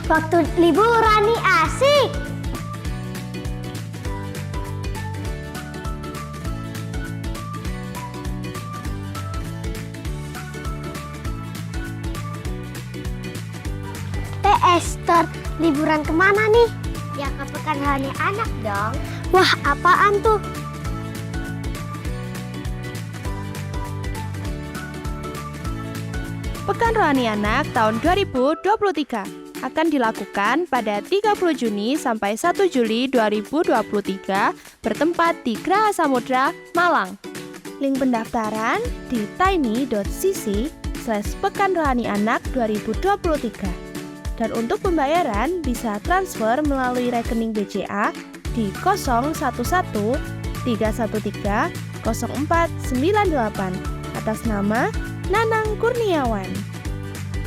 Waktu liburan nih asik. Esther, liburan kemana nih? Ya ke Pekan Rohani Anak dong. Wah, apaan tuh? Pekan Rohani Anak tahun 2023 akan dilakukan pada 30 Juni sampai 1 Juli 2023 bertempat di Graha Samudra, Malang. Link pendaftaran di tiny.cc/Pekan Rohani Anak 2023. Dan untuk pembayaran bisa transfer melalui rekening BCA di 011 313 0498 atas nama Nanang Kurniawan.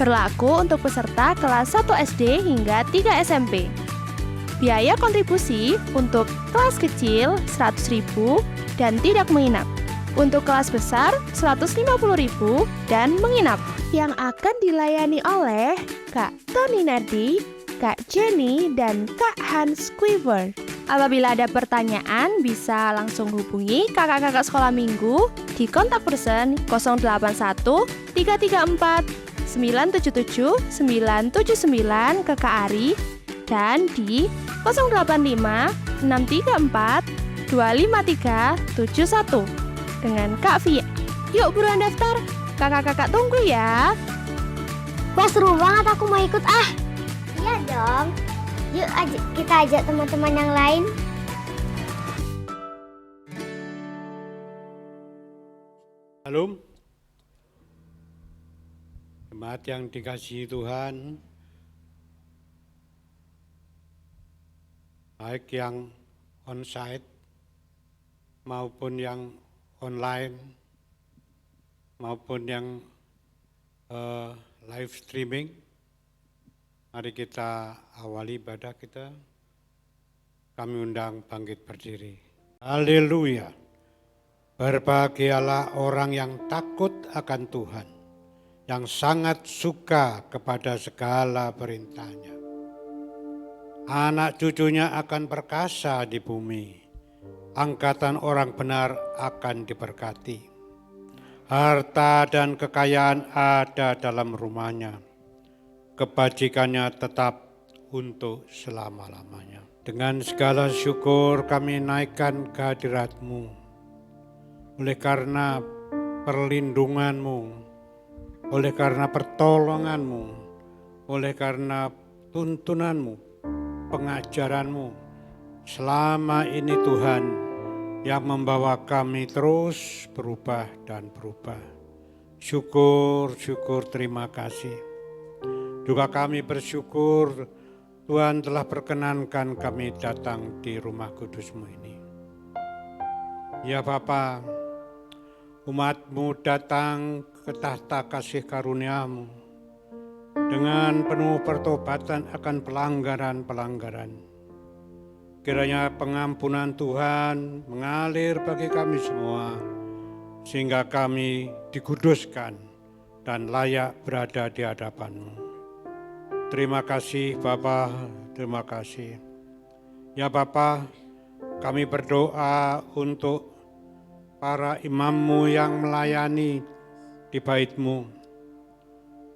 Berlaku untuk peserta kelas 1 SD hingga 3 SMP. Biaya kontribusi untuk kelas kecil 100.000 dan tidak menginap. Untuk kelas besar 150.000 dan menginap. Yang akan dilayani oleh Kak Tony Nardi, Kak Jenny, dan Kak Hans Quiver. Apabila ada pertanyaan, bisa langsung hubungi kakak-kakak sekolah minggu di kontak person 081 334 977 979 ke Kak Ari dan di 085 634 253 71 dengan Kak Via. Yuk buruan daftar, kakak-kakak tunggu ya. Wah, seru banget, aku mau ikut ah. Iya dong. Yuk kita ajak teman-teman yang lain. Halo, jemaat yang dikasihi Tuhan, baik yang onsite maupun yang online maupun yang live streaming. Mari kita awali ibadah kita. Kami undang bangkit berdiri. Haleluya. Berbahagialah orang yang takut akan Tuhan, yang sangat suka kepada segala perintahnya. Anak cucunya akan perkasa di bumi, angkatan orang benar akan diberkati. Harta dan kekayaan ada dalam rumahnya, kebajikannya tetap untuk selama-lamanya. Dengan segala syukur kami naikkan kehadirat-Mu, oleh karena perlindungan-Mu, oleh karena pertolongan-Mu, oleh karena tuntunan-Mu, pengajaran-Mu. Selama ini Tuhan yang membawa kami terus berubah dan berubah. Syukur, terima kasih. Juga kami bersyukur Tuhan telah perkenankan kami datang di rumah kudus-Mu ini. Ya Bapa, umat-Mu datang ke tahta kasih karunia-Mu dengan penuh pertobatan akan pelanggaran-pelanggaran. Kiranya pengampunan Tuhan mengalir bagi kami semua, sehingga kami dikuduskan dan layak berada di hadapan-Mu. Terima kasih Bapa, terima kasih. Ya Bapa, kami berdoa untuk para imam-Mu yang melayani di bait-Mu,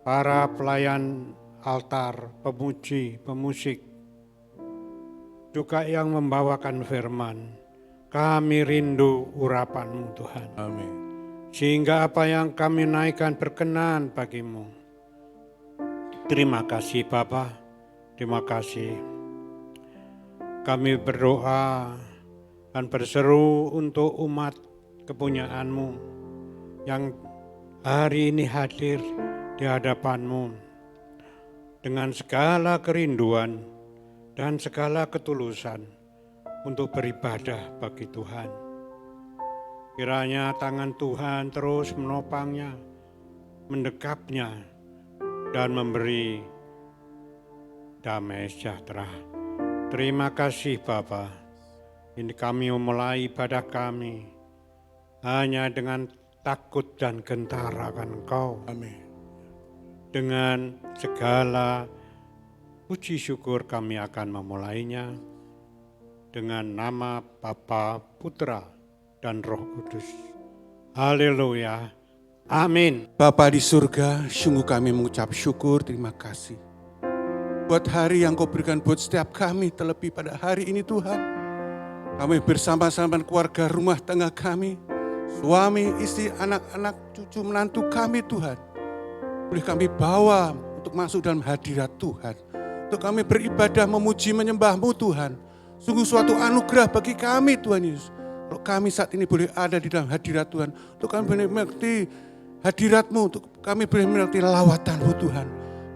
para pelayan altar, pemuji, pemusik, juga yang membawakan firman. Kami rindu urapan-Mu Tuhan. Amin. Sehingga apa yang kami naikkan berkenan bagi-Mu. Terima kasih Bapa, terima kasih. Kami berdoa dan berseru untuk umat kepunyaan-Mu yang hari ini hadir di hadapan-Mu dengan segala kerinduan dan segala ketulusan untuk beribadah bagi Tuhan. Kiranya tangan Tuhan terus menopangnya, mendekapnya, dan memberi damai sejahtera. Terima kasih Bapa. Ini kami memulai ibadah kami hanya dengan takut dan gentar akan Engkau. Amin. Dengan segala puji syukur kami akan memulainya dengan nama Bapa, Putra, dan Roh Kudus. Haleluya. Amin. Bapa di surga, sungguh kami mengucap syukur, terima kasih. Buat hari yang Kau berikan buat setiap kami, terlebih pada hari ini Tuhan. Kami bersama-sama keluarga rumah tangga kami, suami, istri, anak-anak, cucu, menantu kami Tuhan. Boleh kami bawa untuk masuk dalam hadirat Tuhan. Untuk kami beribadah, memuji, menyembah-Mu Tuhan. Sungguh suatu anugerah bagi kami Tuhan Yesus. Kalau kami saat ini boleh ada di dalam hadirat Tuhan. Untuk kami boleh mengerti hadirat-Mu, untuk kami boleh mengerti lawatan-Mu Tuhan.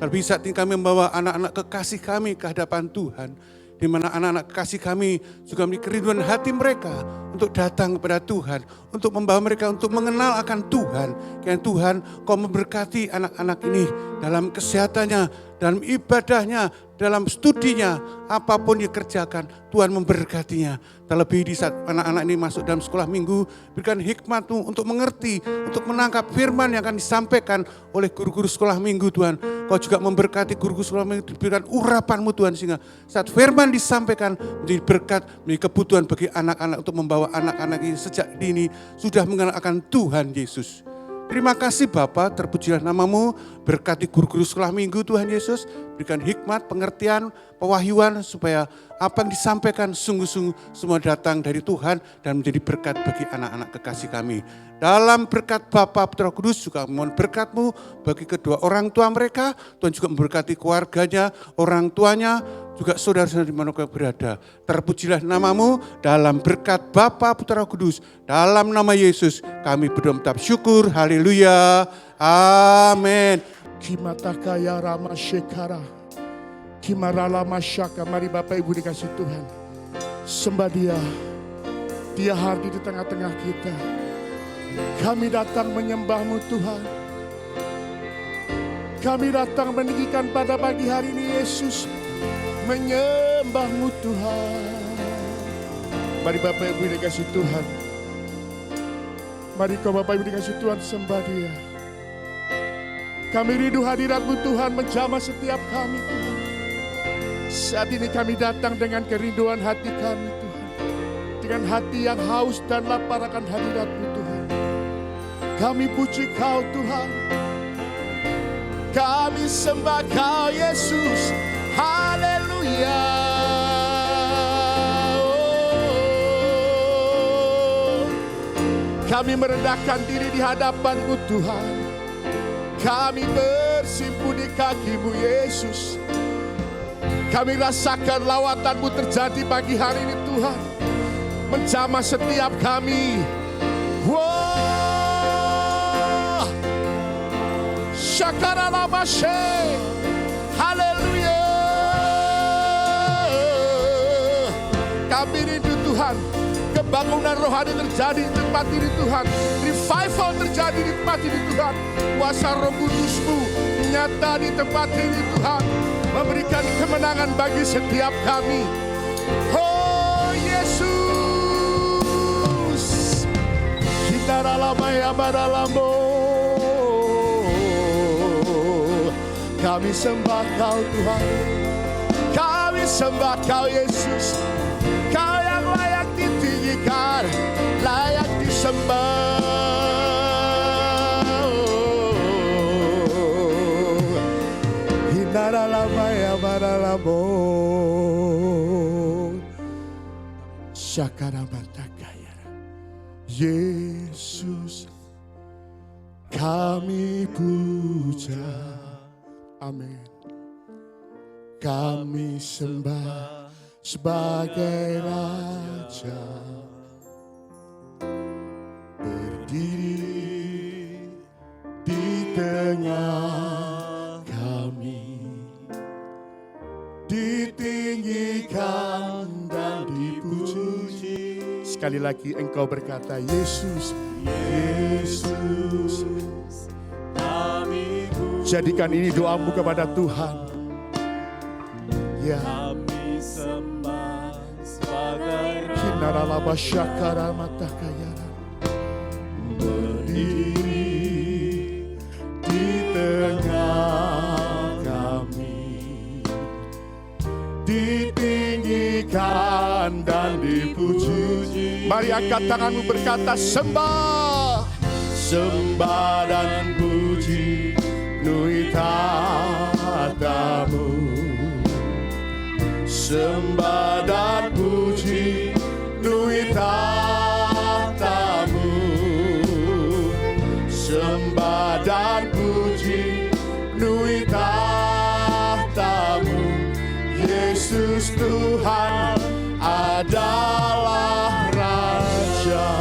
Terlebih saat ini kami membawa anak-anak kekasih kami ke hadapan Tuhan. Di mana anak-anak kekasih kami juga memiliki kerinduan hati mereka untuk datang kepada Tuhan. Untuk membawa mereka untuk mengenal akan Tuhan. Kiranya Tuhan Kau memberkati anak-anak ini dalam kesehatannya, dalam ibadahnya, dalam studinya, apapun yang kerjakan, Tuhan memberkatinya. Terlebih di saat anak-anak ini masuk dalam sekolah minggu, berikan hikmat-Mu untuk mengerti, untuk menangkap firman yang akan disampaikan oleh guru-guru sekolah minggu Tuhan. Kau juga memberkati guru-guru sekolah minggu, berikan urapan-Mu Tuhan, sehingga saat firman disampaikan menjadi berkat, menjadi kebutuhan bagi anak-anak untuk membawa anak-anak ini sejak dini sudah mengenal akan Tuhan Yesus. Terima kasih Bapa, terpujilah nama-Mu, berkati guru-guru sekolah minggu Tuhan Yesus, berikan hikmat, pengertian, pewahyuan supaya apa yang disampaikan sungguh-sungguh semua datang dari Tuhan dan menjadi berkat bagi anak-anak kekasih kami. Dalam berkat Bapa, Putra, Kudus juga mohon berkat-Mu bagi kedua orang tua mereka, Tuhan juga memberkati keluarganya, orang tuanya, juga saudara-saudara di mana kau berada. Terpujilah nama-Mu dalam berkat Bapa, Putra, Kudus. Dalam nama Yesus kami berdoa mengucap syukur. Haleluya. Amin. Kimatakaya Rama Shekara. Kimarala Masyaka. Mari Bapak Ibu dikasih Tuhan. Sembah Dia. Dia hadir di tengah-tengah kita. Kami datang menyembah-Mu Tuhan. Kami datang meninggikan pada pagi hari ini Yesus. Menyembah-Mu Tuhan. Mari Bapak Ibu dikasih Tuhan. Mari kau Bapak Ibu dikasih Tuhan sembah Dia. Kami rindu hadirat-Mu Tuhan menjamah setiap kami Tuhan. Saat ini kami datang dengan kerinduan hati kami Tuhan. Dengan hati yang haus dan lapar akan hadirat-Mu Tuhan. Kami puji Kau Tuhan. Kami sembah Kau Yesus. Haleluya. Kami merendahkan diri di hadapan-Mu Tuhan. Kami bersimpu di kaki-Mu Yesus. Kami rasakan lawatan-Mu terjadi pagi hari ini Tuhan. Menjamah setiap kami. Wow. Syakara lamashe. Haleluya. Kami rindu Tuhan. Kebangunan rohani terjadi di tempat ini Tuhan. Revival terjadi di tempat ini Tuhan. Kuasa Roh Kudus-Mu nyata di tempat ini Tuhan. Memberikan kemenangan bagi setiap kami. Oh Yesus. Kita ralamaya baralamo. Kami sembah Kau Tuhan. Kami sembah Kau Yesus. Kau yang layak ditinggikan, layak disembah. Hindara lama ya baralamo. Syakara batakaya. Yesus kami puja. Amin. Kami sembah sebagai Raja, berdiri di tengah kami, ditinggikan dan dipuji. Sekali lagi Engkau berkata, Yesus, Yesus, kami puji. Jadikan ini doamu kepada Tuhan. Ya. Kami sembah sebagai Kinarala Basyakara Matakayara, berdiri di tengah kami, ditinggikan dan dipuji. Mari angkat tanganmu berkata, sembah, sembah dan puji penuhi tahta-Mu. Sembah dan puji penuhi tahta-Mu. Sembah dan puji penuhi tahta-Mu. Yesus Tuhan adalah Raja.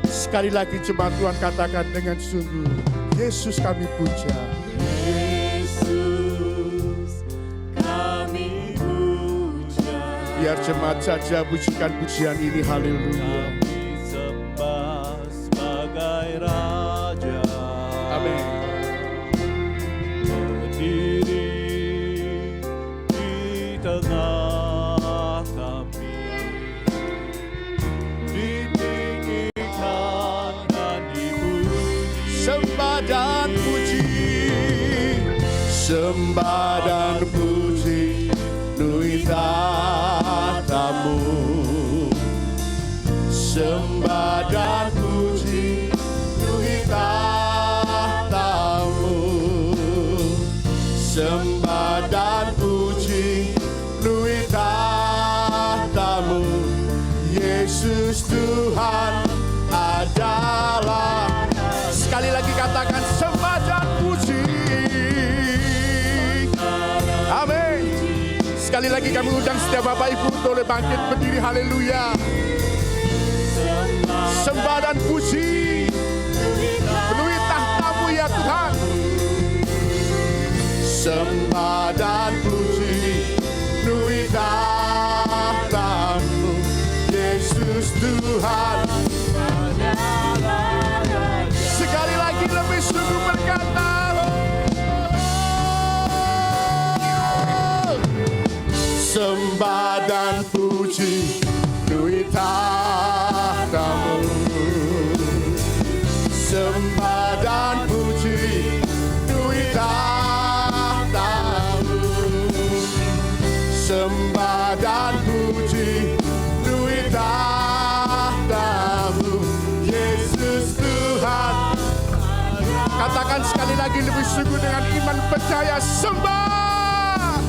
Sekali lagi jemaat Tuhan katakan dengan sungguh, Yesus kami puja. Yesus kami puja. Biar jemaat saja pujikan pujian ini, haleluya. Kami sembah sebagai Raja. Amin. Berdiri di tengah kami, ditinggikan dan dipuji. Sembah dan puji, sembah dan puji penuhi tahta-Mu. Sembah dan puji penuhi tahta-Mu. Sembah dan puji penuhi tahta-Mu. Yesus Tuhan adalah. Sekali lagi katakan, sembah dan puji. Amin. Sekali lagi kami undang setiap Bapak Ibu untuk bangkit berdiri, haleluya. Sembah dan puji penuhi tahta-Mu ya Tuhan. Sembah dan puji penuhi tahta-Mu. Yesus Tuhan. Sekali lagi lebih sungguh berkata, sembah dan puji penuhi tahta-Mu. Sembah dan puji penuhi tahta-Mu. Sembah dan puji penuhi tahta-Mu. Yesus Tuhan. Katakan sekali lagi lebih sungguh dengan iman percaya, sembah.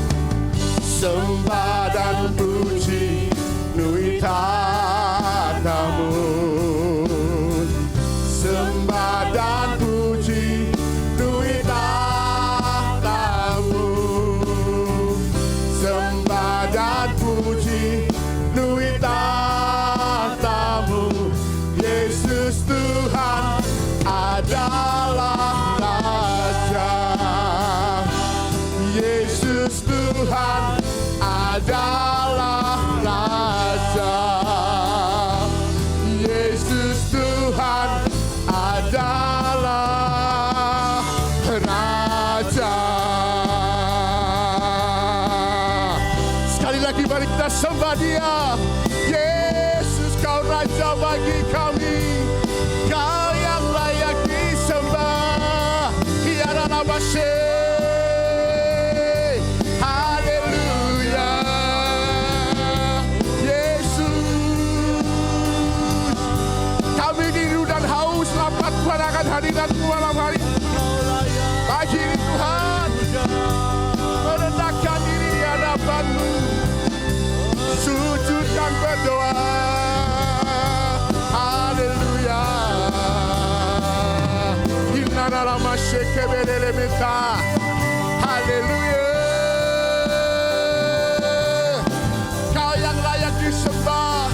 Sembah dan puji penuhi tahta-Mu. Sembah dan puji penuhi tahta-Mu. Sembah dan puji penuhi tahta-Mu. Yesus Tuhan adalah Raja. Yesus Tuhan adalah Raja. Yesus Tuhan adalah Raja. Sekali lagi mari kita sembah Dia. Yesus, Kau Raja bagi kami. Kau yang layak disembah. Tiada nama haleluya. Yesus, kami rindu dan haus lapar Tuhan akan hadirat-Mu malam hari. Pagi ini Tuhan, merendahkan diri di hadapan-Mu, sujud dan berdoa. Haleluya. Inna lama shekebele mita. Haleluya. Kau yang layak disembah,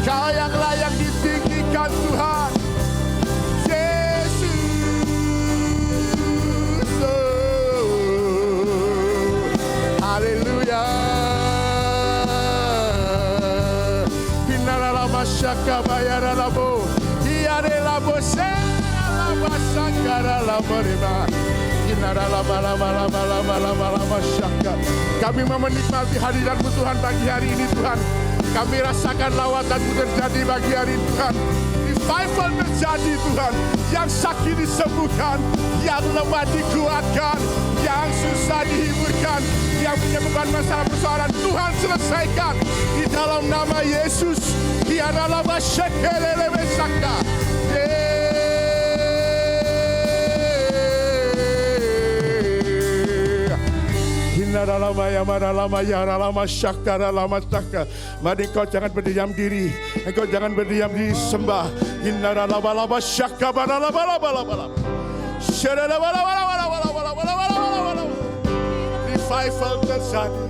Kau yang layak ditinggikan Tuhan. Yesus. Haleluya. Inna lama shakabayara labo. Iare labo sera lama sangara labo riba. Kami menikmati hadirat-Mu Tuhan pagi hari ini Tuhan. Kami rasakan lawatan-Mu terjadi pagi hari Tuhan. Revival terjadi Tuhan. Yang sakit disembuhkan, yang lemah dikuatkan, yang susah dihiburkan. yang punya beban masalah persoalan, Tuhan selesaikan di dalam nama Yesus. Hiaralama shekelelebe saka. Hinaralama yamaralama yaralama syakaralama saka. Mari engkau jangan berdiam diri, engkau jangan berdiam diri, sembah. Hinaralama syaka baralama. Revival terjadi,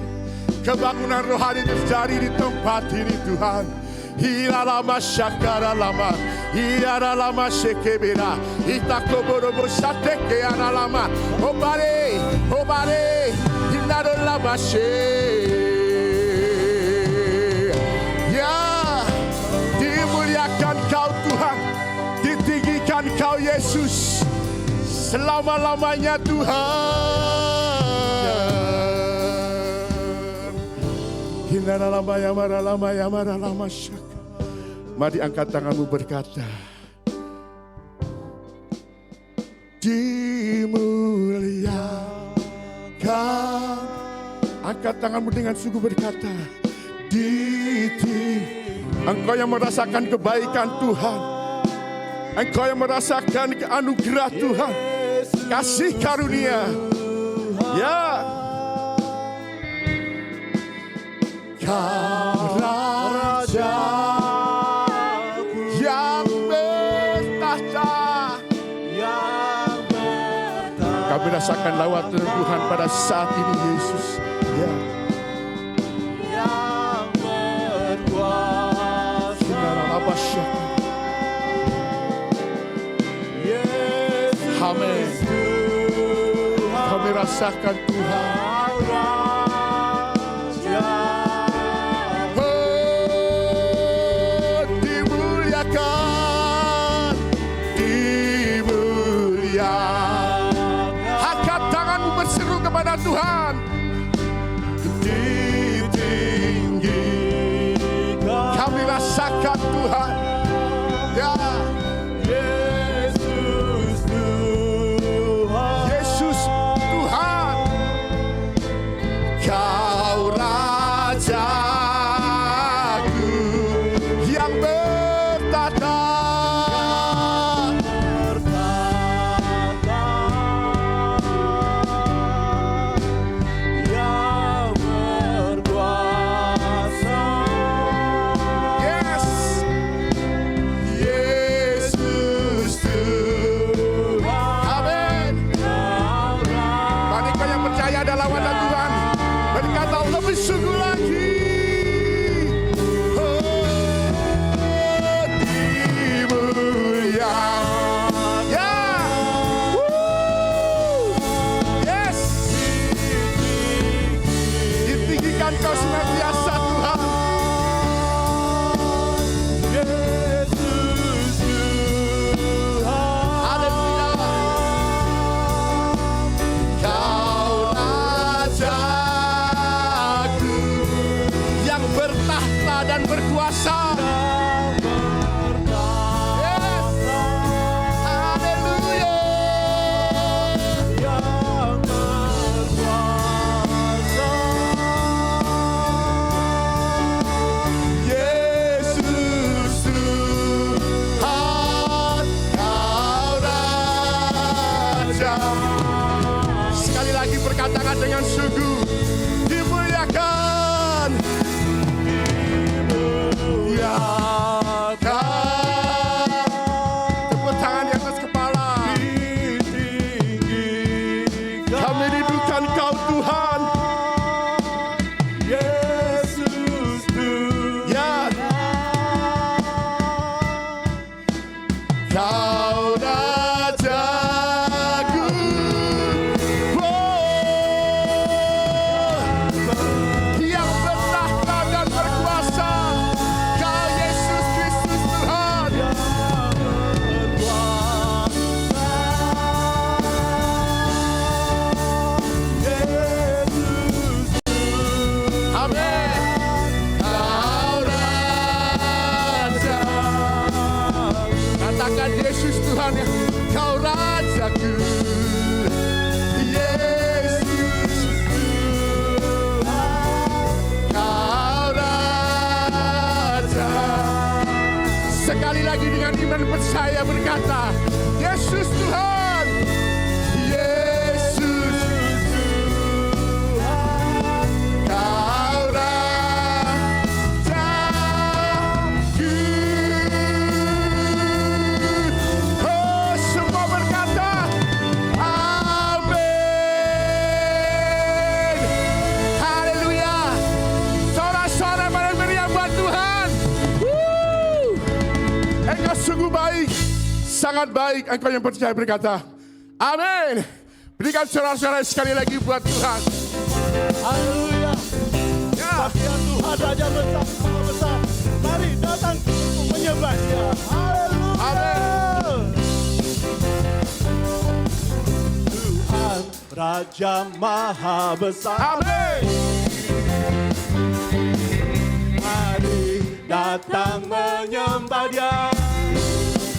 kebangunan rohani terjadi di tempat ini Tuhan. Hiralama syakaralama, hiralama shekebera, itakoborobo sateke analama, obare, hinaralama she. Ya, dimuliakan Kau Tuhan, ditinggikan Kau Yesus, selama-lamanya Tuhan. Hinaralama yamaralama syaka. Mari angkat tanganmu berkata, dimuliakan. Angkat tanganmu dengan sungguh berkata, engkau yang merasakan kebaikan Tuhan, engkau yang merasakan anugerah Tuhan, kasih karunia. Ya, Kau Raja yang bertahta. Kami rasakan lawatan Tuhan pada saat ini Yesus. Ya. Yang berkuasa. Yesus Amin. Tuhan. Kami rasakan Tuhan. Kepada Tuhan ditinggikan, kami rasakan Tuhan. Ya, Yesus Tuhan. Yesus Tuhan, Kau Rajaku yang bertata. Sungguh lagi, dimuliakan. Ya, yes, ditinggikan Kau senantiasa Tuhan. Yesus Tuhan. Haleluya. Kau Raja dan berkuasa. Yes. Haleluya. Yang berkuasa. Yesus Tuhan, Kau Raja. Sekali lagi perkatakan dengan sungguh, dimuliakan. Tepuk tangan di atas kepala. Kami rindukan Kau Tuhan. Yesus Tuhan. Ya, Kau Rajaku. Yang bertahta dan berkuasa. Kau Yesus percaya berkata, Yesus Tuhan. Yesus Tuhan. Kau Rajaku. Oh, semua berkata, amin. Haleluya. Sorak-sorai pada meriam buat Tuhan. Engkau sungguh baik, sangat baik. Engkau yang percaya berkata, amin. Berikan sorak-sorai sekali lagi buat Tuhan. Haleluya. Ya. Bagian Tuhan Raja besar, Maha besar. Mari datang untuk menyembah Dia. Haleluya. Amin. Tuhan Raja Maha besar. Amin. Mari datang menyembah Dia.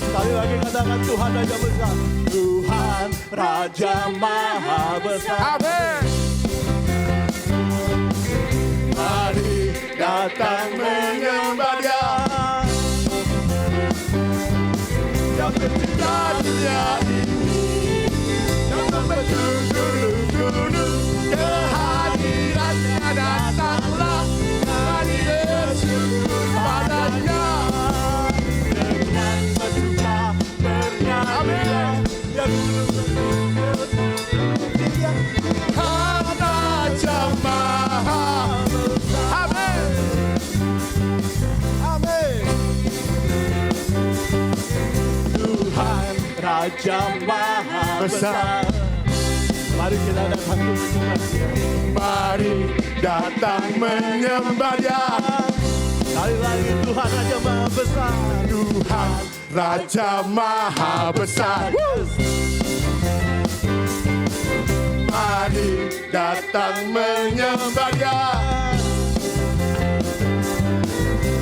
Sekali lagi katakan Tuhan Raja besar. Tuhan Raja Maha besar. Amin. Mari datang menyembah Dia. Yang mencipta dunia ini, yang membentuk gunung-gunung, kehadirannya datanglah. Mari bersyukur padanya. Dengan bersuka bernyanyilah, ya gunung-gunung bersedia. Tuhan Raja Maha. Amin. Amin. Tuhan Raja Maha besar. Mari kita datang menyembah Dia. Mari datang menyembah Dia. Sekali lagi Tuhan Raja Maha besar. Tuhan Raja Maha besar. Mari datang menyembah Dia.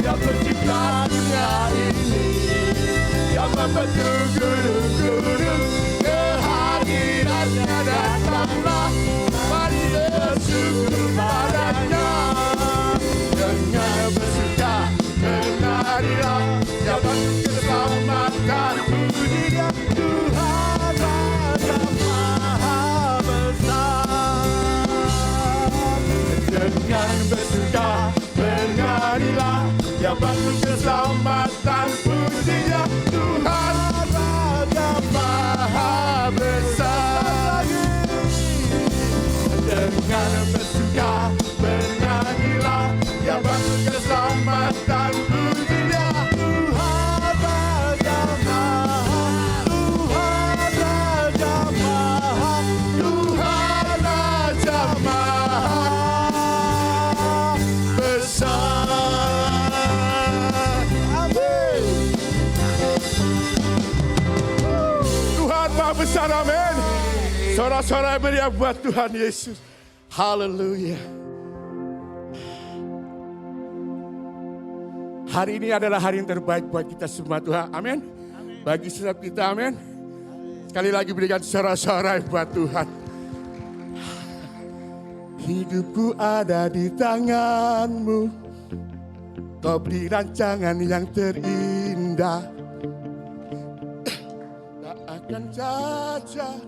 Yang mencipta dunia ini, yang membentuk gunung-gunung, kehadirannya datanglah. Mari bersyukur padanya. Dengan bersuka menarilah, dapat keselamatan. Puji Dia, Tuhan Raja Maha besar. Dengan bersuka menarilah, dapat keselamatan. Puji Dia, Tuhan Raja Maha besar. Dengan bersuka menyanyilah, dapat keselamatan. Puji Dia, Tuhan Raja Maha, Tuhan Raja Maha, Tuhan Raja Maha besar. Amin. Tuhan Maha besar, amin. Sorak-sorai meriah buat Tuhan Yesus. Haleluya. Hari ini adalah hari yang terbaik buat kita semua Tuhan. Amin. Bagi setiap kita, amin. Sekali lagi berikan sorak-sorai buat Tuhan. Hidupku ada di tangan-Mu. Kau beri rancangan yang terindah. Tak akan saja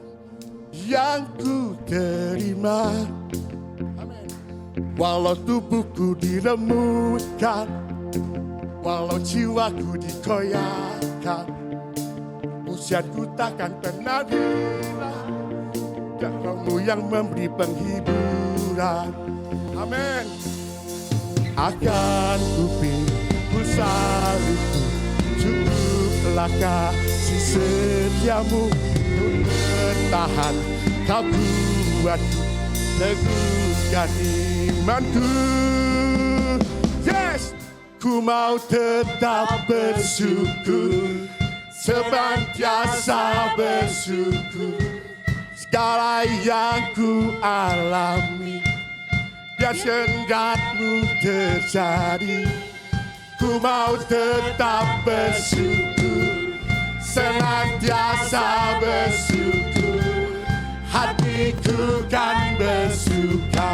yang ku terima. Amin. Walau tubuhku diremukkan, walau jiwaku dikoyakkan, usiaku takkan pernah hilang. Roh-Mu yang memberi penghiburan. Amin. Akan ku salibku, cukuplah kasih setiamu untuk bertahan. Kau buatku teguhkan imanku. Yes, ku mau tetap bersyukur, senantiasa bersyukur. Segala yang ku alami, biar kehendak-Mu terjadi. Ku mau tetap bersyukur, senantiasa bersyukur. Hatiku kan bersuka,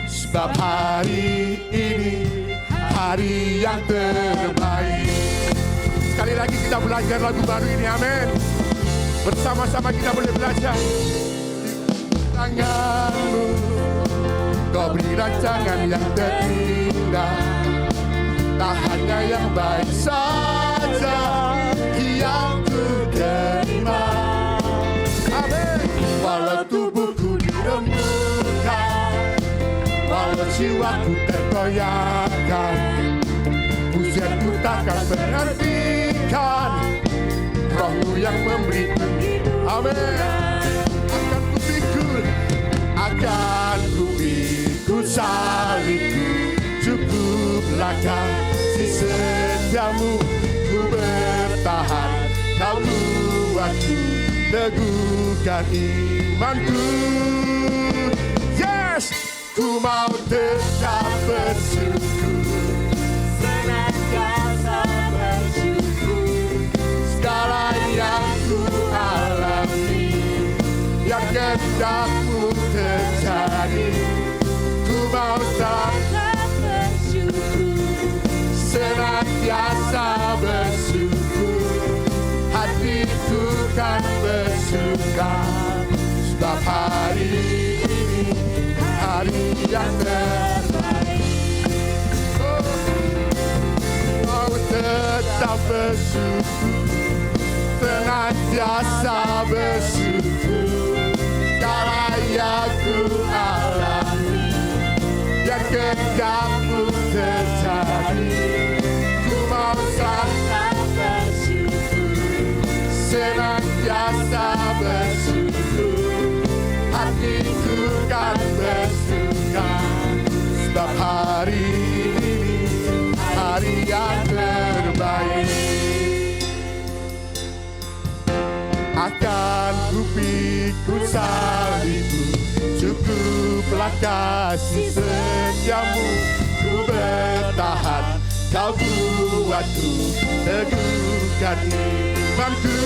sebab hari ini hari yang terbaik. Sekali lagi kita belajar lagu baru ini, amin. Bersama-sama kita boleh belajar. Tanganmu, kau beri rancangan yang terindah. Tak hanya yang baik saja yang ku terima. Amin. Walau tubuhku dirembukan, walau jiwaku tergoyahkan, ujianku takkan menghentikan Rohmu yang memberi hidup. Amin. Akan ku pikul salibku, cukuplah kasih setiamu. Ku bertahan, kau buatku teguhkan imanku. Yes, ku mau tetap bersyukur, senantiasa bersyukur. Segala yang ku alami, yang kehendakmu terjadi, ku mau tetap bersyukur, senantiasa bersyukur. Hatiku kan bersuka, sebab hari ini hari yang terbaik. Mau tetap bersyukur, senantiasa bersyukur. Segala yang ku alami, yang kehendakmu terjadi, ku mau tetap bersyukur, senantiasa bersyukur. Hatiku kan bersuka, sebab hari ini hari yang terbaik. Akan ku pikul salibku, cukuplah kasih setiamu. Ku bertahan, kau buatku teguhkan imanku.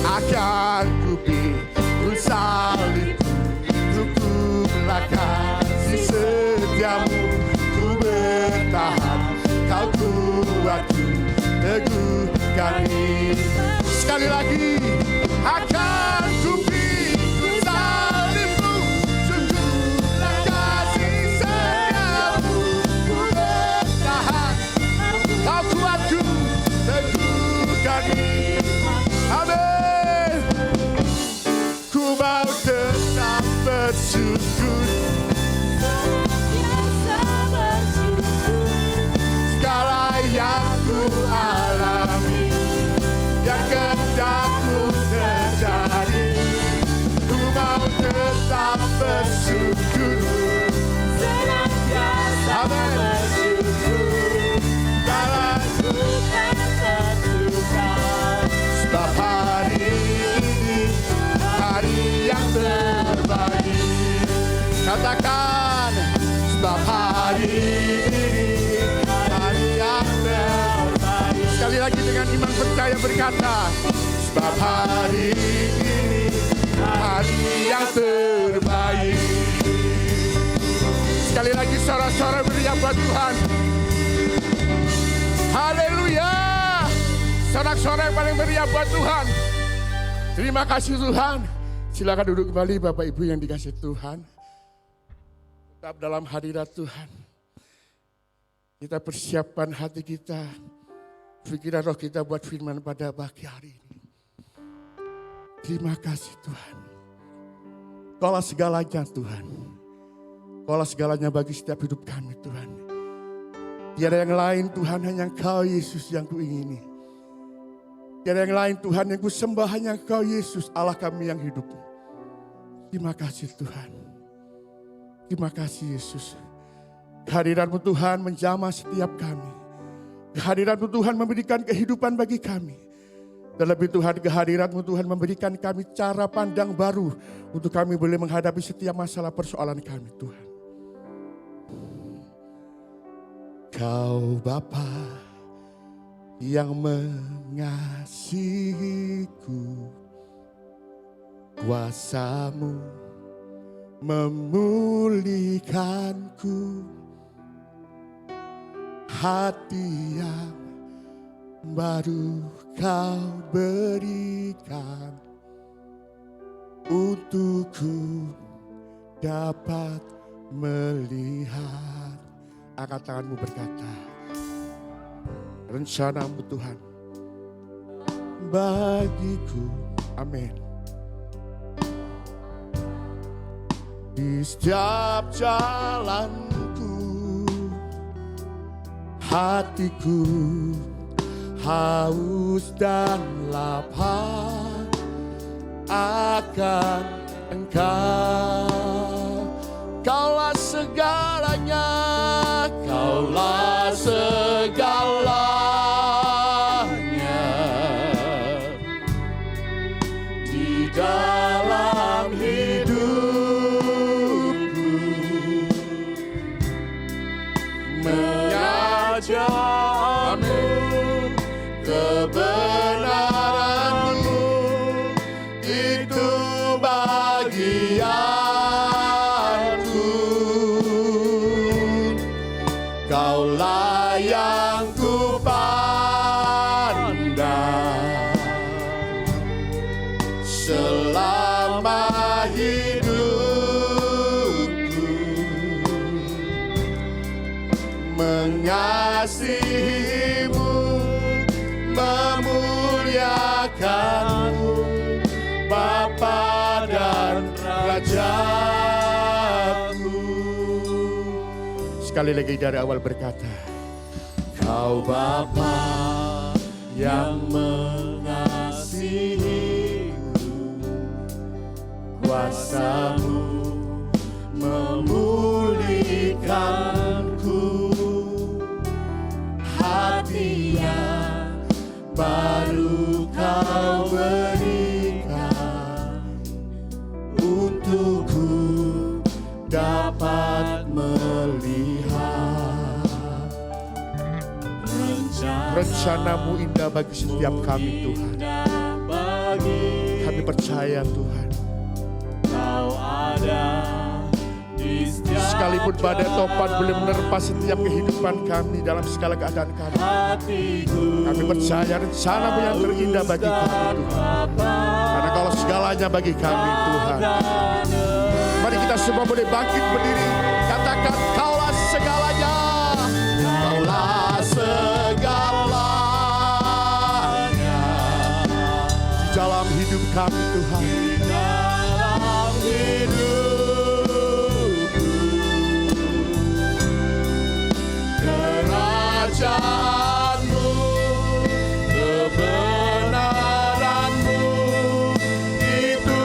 Akan ku pikul salibku, cukuplah kasih setiamu. Ku bertahan, kau buatku teguhkan imanku. Sekali lagi, akan ku pikul salibku, cukuplah kasih setiamu. Ku bertahan, kau kuatku teguhkan imanku. Amin. Ku mau tetap bersyukur, segala yang ku alami, yang kehendakmu terjadi, ku mau tetap bersyukur, senantiasa bersyukur. Dalam ku tersuka, sebab hari ini hari yang terbaik. Katakan, sebab hari ini hari yang terbaik. Sekali lagi dengan iman percaya berkata, sebab hari ini hari yang terbaik. Sekali lagi sorak-sorak meriah buat Tuhan. Haleluya. Sorak-sorak yang paling meriah buat Tuhan. Terima kasih Tuhan. Silakan duduk kembali Bapak Ibu yang dikasih Tuhan. Tetap dalam hadirat Tuhan. Kita persiapkan hati kita, pikiran roh kita buat firman pada pagi hari ini. Terima kasih Tuhan. Kaulah segalanya Tuhan. Kaulah segalanya bagi setiap hidup kami Tuhan. Tiada yang lain Tuhan, hanya Engkau Yesus yang kuingini. Tiada yang lain Tuhan yang kusembah, hanya Engkau Yesus Allah kami yang hidup. Terima kasih Tuhan. Terima kasih Yesus. Kehadiran-Mu Tuhan menjamah setiap kami. Kehadiran-Mu Tuhan memberikan kehidupan bagi kami. Terlebih Tuhan, kehadiran-Mu Tuhan memberikan kami cara pandang baru untuk kami boleh menghadapi setiap masalah persoalan kami Tuhan. Kau Bapa yang mengasihiku, kuasa-Mu memulihkanku, hati yang baru Kau berikan untukku dapat melihat. Angkat tanganmu berkata, rencanamu Tuhan bagiku. Amin. Di setiap jalanku, hatiku haus dan lapar akan Engkau. Kaulah segalanya, Kaulah segalanya di dalam hidupku, mengajarmu kebenaranmu, itu bagianku. Kaulah yang ku pandang selama hidupku, mengasihimu, memuliakanmu, Bapa dan Rajaku. Sekali lagi dari awal berkata, Kau Bapa yang mengasihiku, kuasa-Mu memulihkanku, hati yang baru Kau berikan untukku dapat melihat. Rencana-Mu indah bagi setiap kami Tuhan. Kami percaya Tuhan, sekalipun badai topan boleh menerpa setiap kehidupan kami dalam segala keadaan kami, kami percaya rencana-Mu yang terindah bagi kami Tuhan. Karena Kaulah segalanya bagi kami Tuhan. Mari kita semua boleh bangkit berdiri, katakan Kaulah segalanya, Kaulah segalanya di dalam hidup kami Tuhan. Di dalam hidupku, kerajaan-Mu, kebenaran-Mu, itu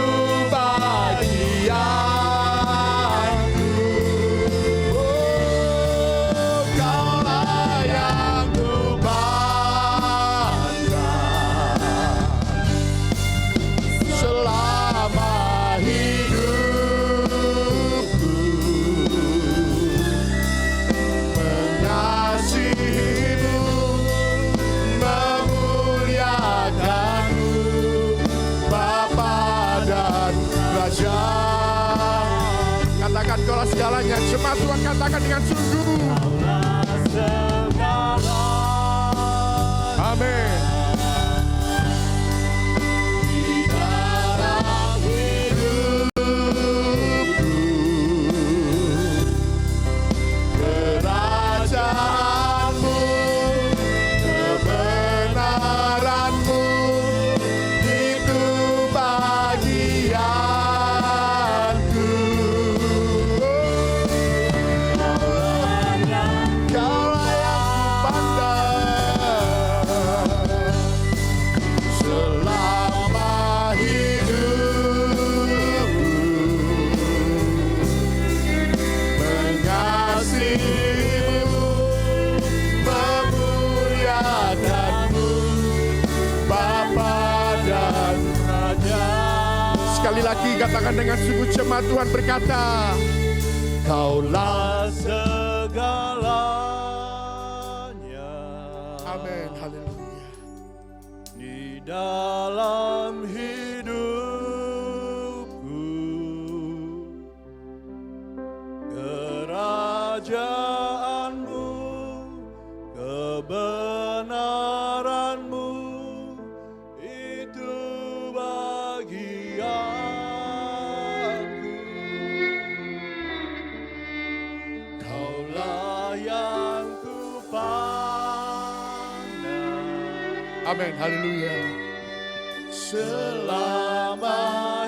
bagianku. Oh, Kaulah yang ku pandang selama hidupku, mengasihimu, memuliakanmu, Bapa dan Raja. Katakan Kaulah segalanya, jemaat Tuhan katakan dengan sungguh. Amin. Di dalam hidupku, kerajaan-Mu, kebenaran-Mu, itu bagianku. Kaulah yang pandang selama hidupku, mengasihimu, memuliakanmu, Bapa dan Raja. Sekali lagi katakan dengan sungguh, jemaat Tuhan berkata, Kaulah segalanya. Amin, haleluya. Di dalam hidupku, kerajaan-Mu, kebenaran Amin, haleluya. Selama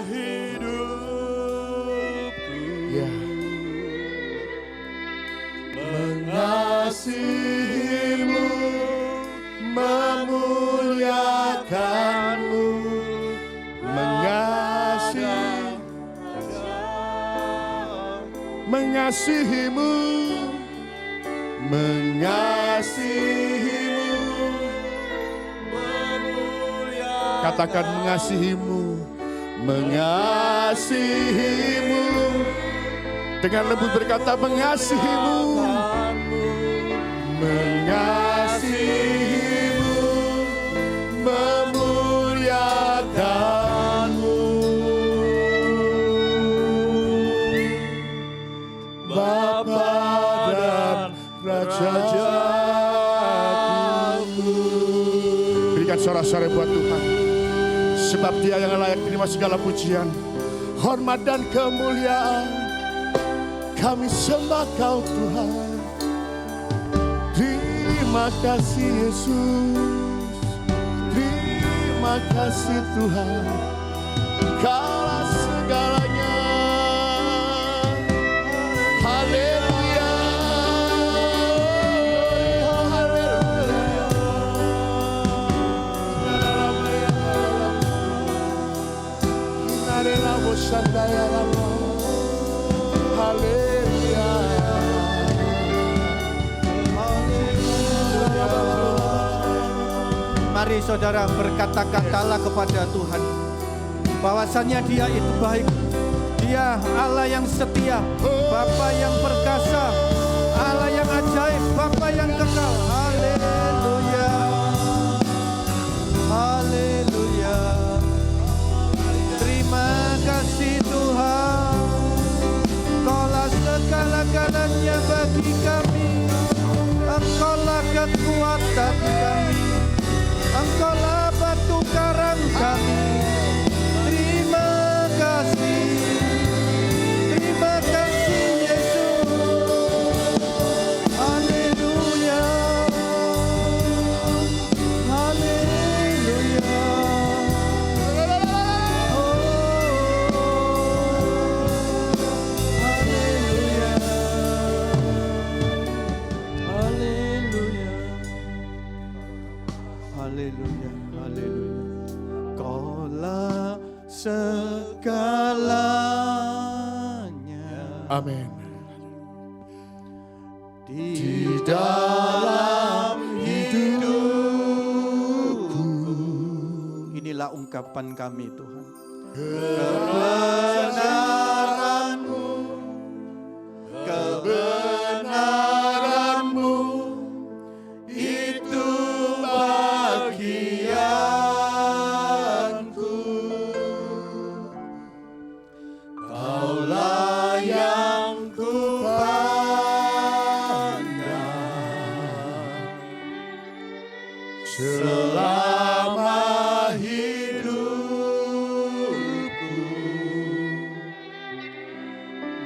hidupku, Ya. mengasihimu, memuliakanmu, mengasihimu, katakan mengasihimu, mengasihimu, dengan lembut berkata mengasihimu, mengasihimu, memuliakanmu, Bapa dan Rajaku. Berikan sorak-sorai buat Tuhan, sebab Dia yang layak terima segala pujian, hormat dan kemuliaan. Kami sembah Kau Tuhan. Terima kasih Yesus, terima kasih Tuhan, Kaulah segalanya. Haleluya, haleluya. Mari saudara berkata-katalah kepada Tuhan bahwasannya Dia itu baik. Dia Allah yang setia, Bapa yang perkasa, Allah yang ajaib, Bapa yang kekal. Haleluya, haleluya. Terima kasih Tuhan, Kaulah segala-galanya bagi kami. Engkaulah kekuatan kami, Engkaulah batu karang kami. Terima kasih, terima kasih Yesus. Haleluya, haleluya. Oh, haleluya, haleluya, haleluya, haleluya. Kaulah segalanya. Amin. Di dalam hidupku, inilah ungkapan kami Tuhan. Kebenaran-Mu, kebenaran-Mu, itu bagianku. Kaulah yang ku selama hidupku,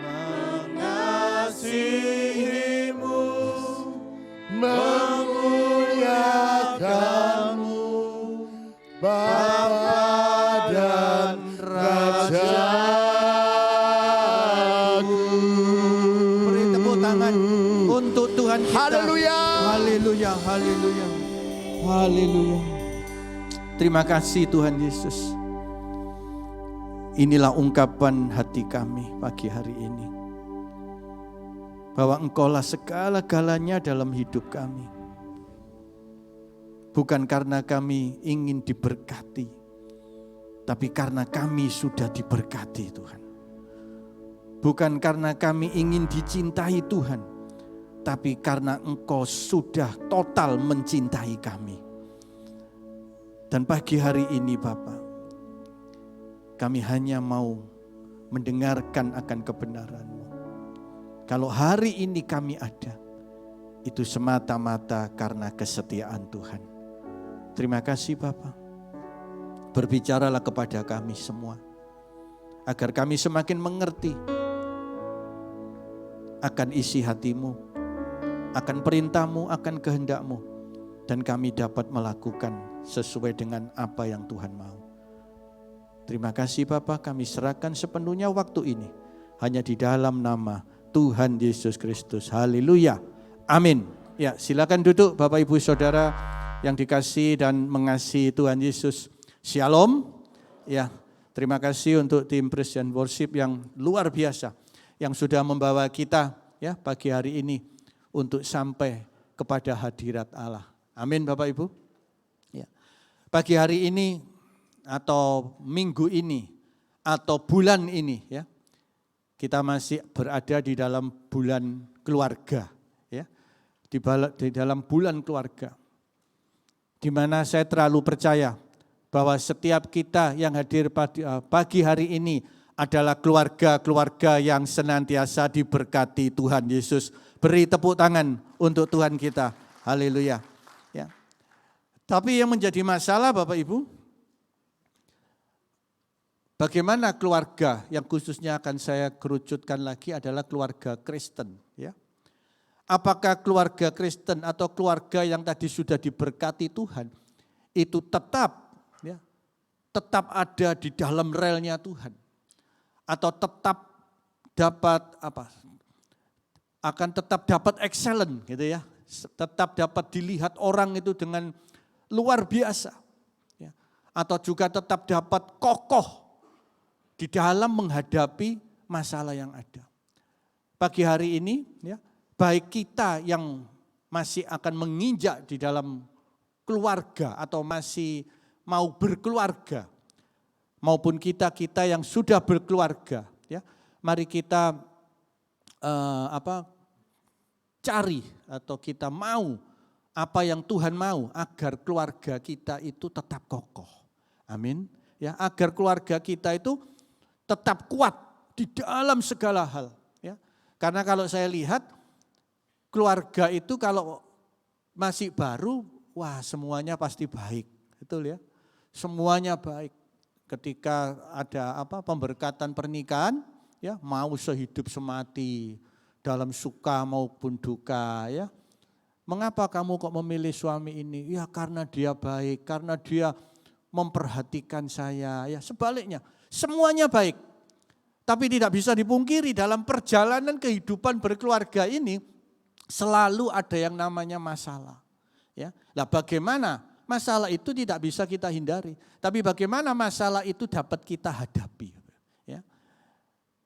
mengasihimu, Memuliakanmu, Bapa dan Rajaku. Beri tepuk tangan untuk Tuhan kita. Haleluya. Haleluya, haleluya, haleluya. Terima kasih Tuhan Yesus. Inilah ungkapan hati kami pagi hari ini, bahwa Engkaulah segala-galanya dalam hidup kami. Bukan karena kami ingin diberkati, tapi karena kami sudah diberkati Tuhan. Bukan karena kami ingin dicintai Tuhan, tapi karena Engkau sudah total mencintai kami. Dan pagi hari ini Bapa, kami hanya mau mendengarkan akan kebenaran-Mu. Kalau hari ini kami ada, itu semata-mata karena kesetiaan Tuhan. Terima kasih Bapa. Berbicaralah kepada kami semua, agar kami semakin mengerti akan isi hati-Mu, akan perintah-Mu, akan kehendak-Mu. dan kami dapat melakukan sesuai dengan apa yang Tuhan mau. Terima kasih Bapa, kami serahkan sepenuhnya waktu ini hanya di dalam nama Tuhan Yesus Kristus. Haleluya. Amin. Ya, silakan duduk Bapak Ibu Saudara yang dikasihi dan mengasihi Tuhan Yesus. Shalom. Ya, terima kasih untuk tim Praise and Worship yang luar biasa yang sudah membawa kita ya pagi hari ini untuk sampai kepada hadirat Allah. Amin Bapak Ibu. Ya. Pagi hari ini atau minggu ini atau bulan ini ya, kita masih berada di dalam bulan keluarga ya. Di dalam bulan keluarga. Di mana saya terlalu percaya bahwa setiap kita yang hadir pagi hari ini adalah keluarga-keluarga yang senantiasa diberkati Tuhan Yesus. Beri tepuk tangan untuk Tuhan kita. Haleluya. Ya. Tapi yang menjadi masalah Bapak Ibu, bagaimana keluarga yang khususnya akan saya kerucutkan lagi adalah keluarga Kristen. Ya. Apakah keluarga Kristen atau keluarga yang tadi sudah diberkati Tuhan, itu tetap ada di dalam relnya Tuhan. Atau tetap dapat akan tetap dapat excellent gitu ya. Tetap dapat dilihat orang itu dengan luar biasa. Ya. Atau juga tetap dapat kokoh di dalam menghadapi masalah yang ada. Pagi hari ini ya, baik kita yang masih akan menginjak di dalam keluarga atau masih mau berkeluarga, maupun kita yang sudah berkeluarga, ya, mari kita cari atau kita mau apa yang Tuhan mau agar keluarga kita itu tetap kokoh. Amin. Ya, agar keluarga kita itu tetap kuat di dalam segala hal. Ya, karena kalau saya lihat keluarga itu kalau masih baru, wah semuanya pasti baik, betul ya. Semuanya baik. Ketika ada pemberkatan pernikahan, ya mau sehidup semati dalam suka maupun duka, ya. Mengapa kamu kok memilih suami ini? Ya karena dia baik, karena dia memperhatikan saya. Ya sebaliknya, semuanya baik. Tapi tidak bisa dipungkiri dalam perjalanan kehidupan berkeluarga ini selalu ada yang namanya masalah. Ya, lah bagaimana? Masalah itu tidak bisa kita hindari, tapi bagaimana masalah itu dapat kita hadapi. Ya.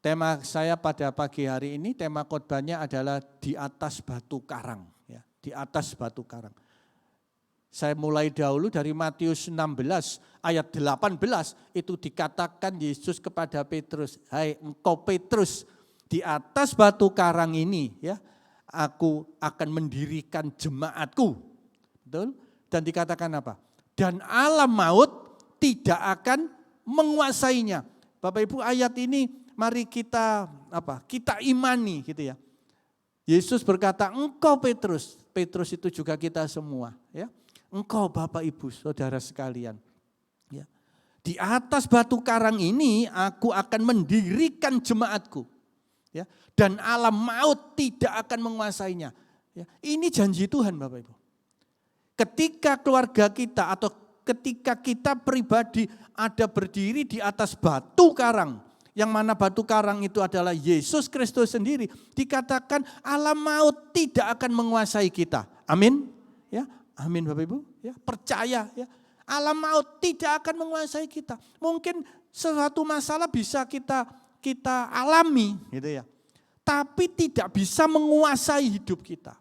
Tema saya pada pagi hari ini, tema khotbahnya adalah di atas batu karang. Ya, di atas batu karang. Saya mulai dahulu dari Matius 16 ayat 18, itu dikatakan Yesus kepada Petrus, hai engkau Petrus, di atas batu karang ini ya, aku akan mendirikan jemaatku. Betul? Dan dikatakan apa? Dan alam maut tidak akan menguasainya. Bapak Ibu, ayat ini mari kita kita imani gitu ya. Yesus berkata, engkau Petrus. Petrus itu juga kita semua, ya. Engkau Bapak Ibu, Saudara sekalian. Ya. Di atas batu karang ini aku akan mendirikan jemaatku. Ya. Dan alam maut tidak akan menguasainya. Ya. Ini janji Tuhan Bapak Ibu. Ketika keluarga kita atau ketika kita pribadi ada berdiri di atas batu karang, yang mana batu karang itu adalah Yesus Kristus sendiri, dikatakan alam maut tidak akan menguasai kita. Amin. Ya, amin Bapak Ibu. Ya, percaya ya. Alam maut tidak akan menguasai kita. Mungkin sesuatu masalah bisa kita alami gitu ya. Tapi tidak bisa menguasai hidup kita.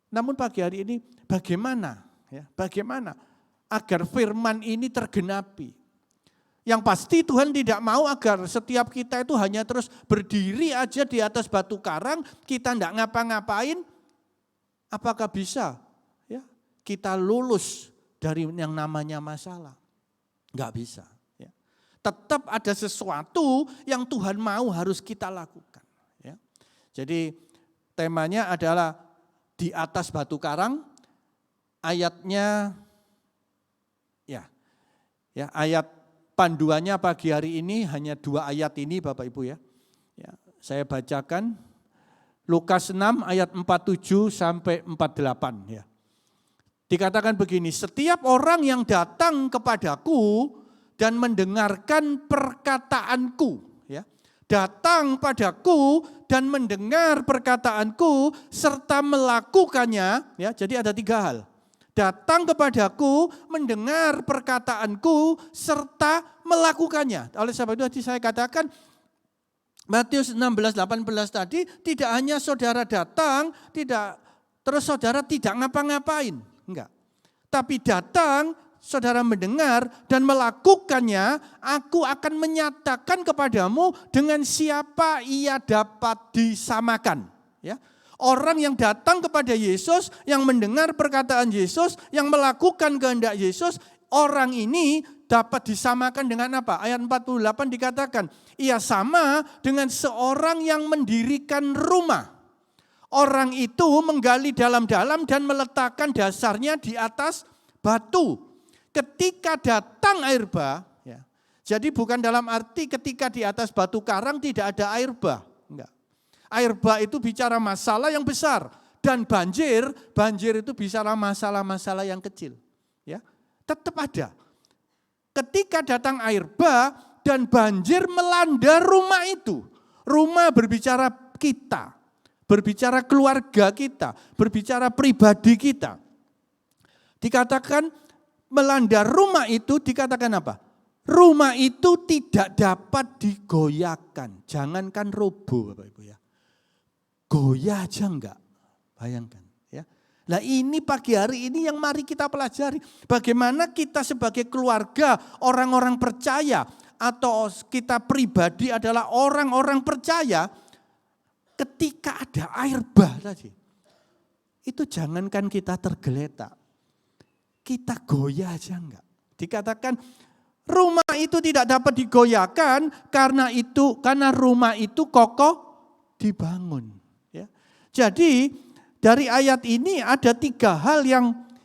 Namun pagi hari ini bagaimana agar firman ini tergenapi? Yang pasti Tuhan tidak mau agar setiap kita itu hanya terus berdiri aja di atas batu karang, kita tidak ngapa-ngapain. Apakah bisa ya kita lulus dari yang namanya masalah? Enggak bisa. Ya. Tetap ada sesuatu yang Tuhan mau harus kita lakukan. Ya. Jadi temanya adalah di atas batu karang, ayatnya ayat panduannya pagi hari ini hanya 2 ayat ini Bapak Ibu ya. Saya bacakan Lukas 6 ayat 47 sampai 48 ya. Dikatakan begini, setiap orang yang datang kepadaku dan mendengarkan perkataanku, ya, datang padaku dan mendengar perkataanku serta melakukannya, ya, jadi ada 3 hal. Datang kepadaku, mendengar perkataanku serta melakukannya. Oleh sebab itu tadi saya katakan Matius 16:18 tadi, tidak hanya saudara datang, terus saudara tidak ngapa-ngapain. Enggak. Tapi datang, saudara mendengar dan melakukannya, aku akan menyatakan kepadamu dengan siapa ia dapat disamakan. Ya. Orang yang datang kepada Yesus, yang mendengar perkataan Yesus, yang melakukan kehendak Yesus, orang ini dapat disamakan dengan apa? Ayat 48 dikatakan, ia sama dengan seorang yang mendirikan rumah. Orang itu menggali dalam-dalam dan meletakkan dasarnya di atas batu. Ketika datang air bah, ya, jadi bukan dalam arti ketika di atas batu karang tidak ada air bah. Enggak. Air bah itu bicara masalah yang besar. Dan banjir itu bicara masalah-masalah yang kecil. Ya, tetap ada. Ketika datang air bah dan banjir melanda rumah itu. Rumah berbicara kita. Berbicara keluarga kita, berbicara pribadi kita. Dikatakan melanda rumah itu, dikatakan apa? Rumah itu tidak dapat digoyahkan. Jangankan roboh Bapak Ibu ya. Goyah aja enggak. Bayangkan ya. Nah ini pagi hari ini yang mari kita pelajari. Bagaimana kita sebagai keluarga, orang-orang percaya, atau kita pribadi adalah orang-orang percaya, ketika ada air bah tadi, itu jangankan kita tergeletak, kita goyah aja enggak. Dikatakan rumah itu tidak dapat digoyahkan karena rumah itu kokoh dibangun. Ya. Jadi dari ayat ini ada 3 hal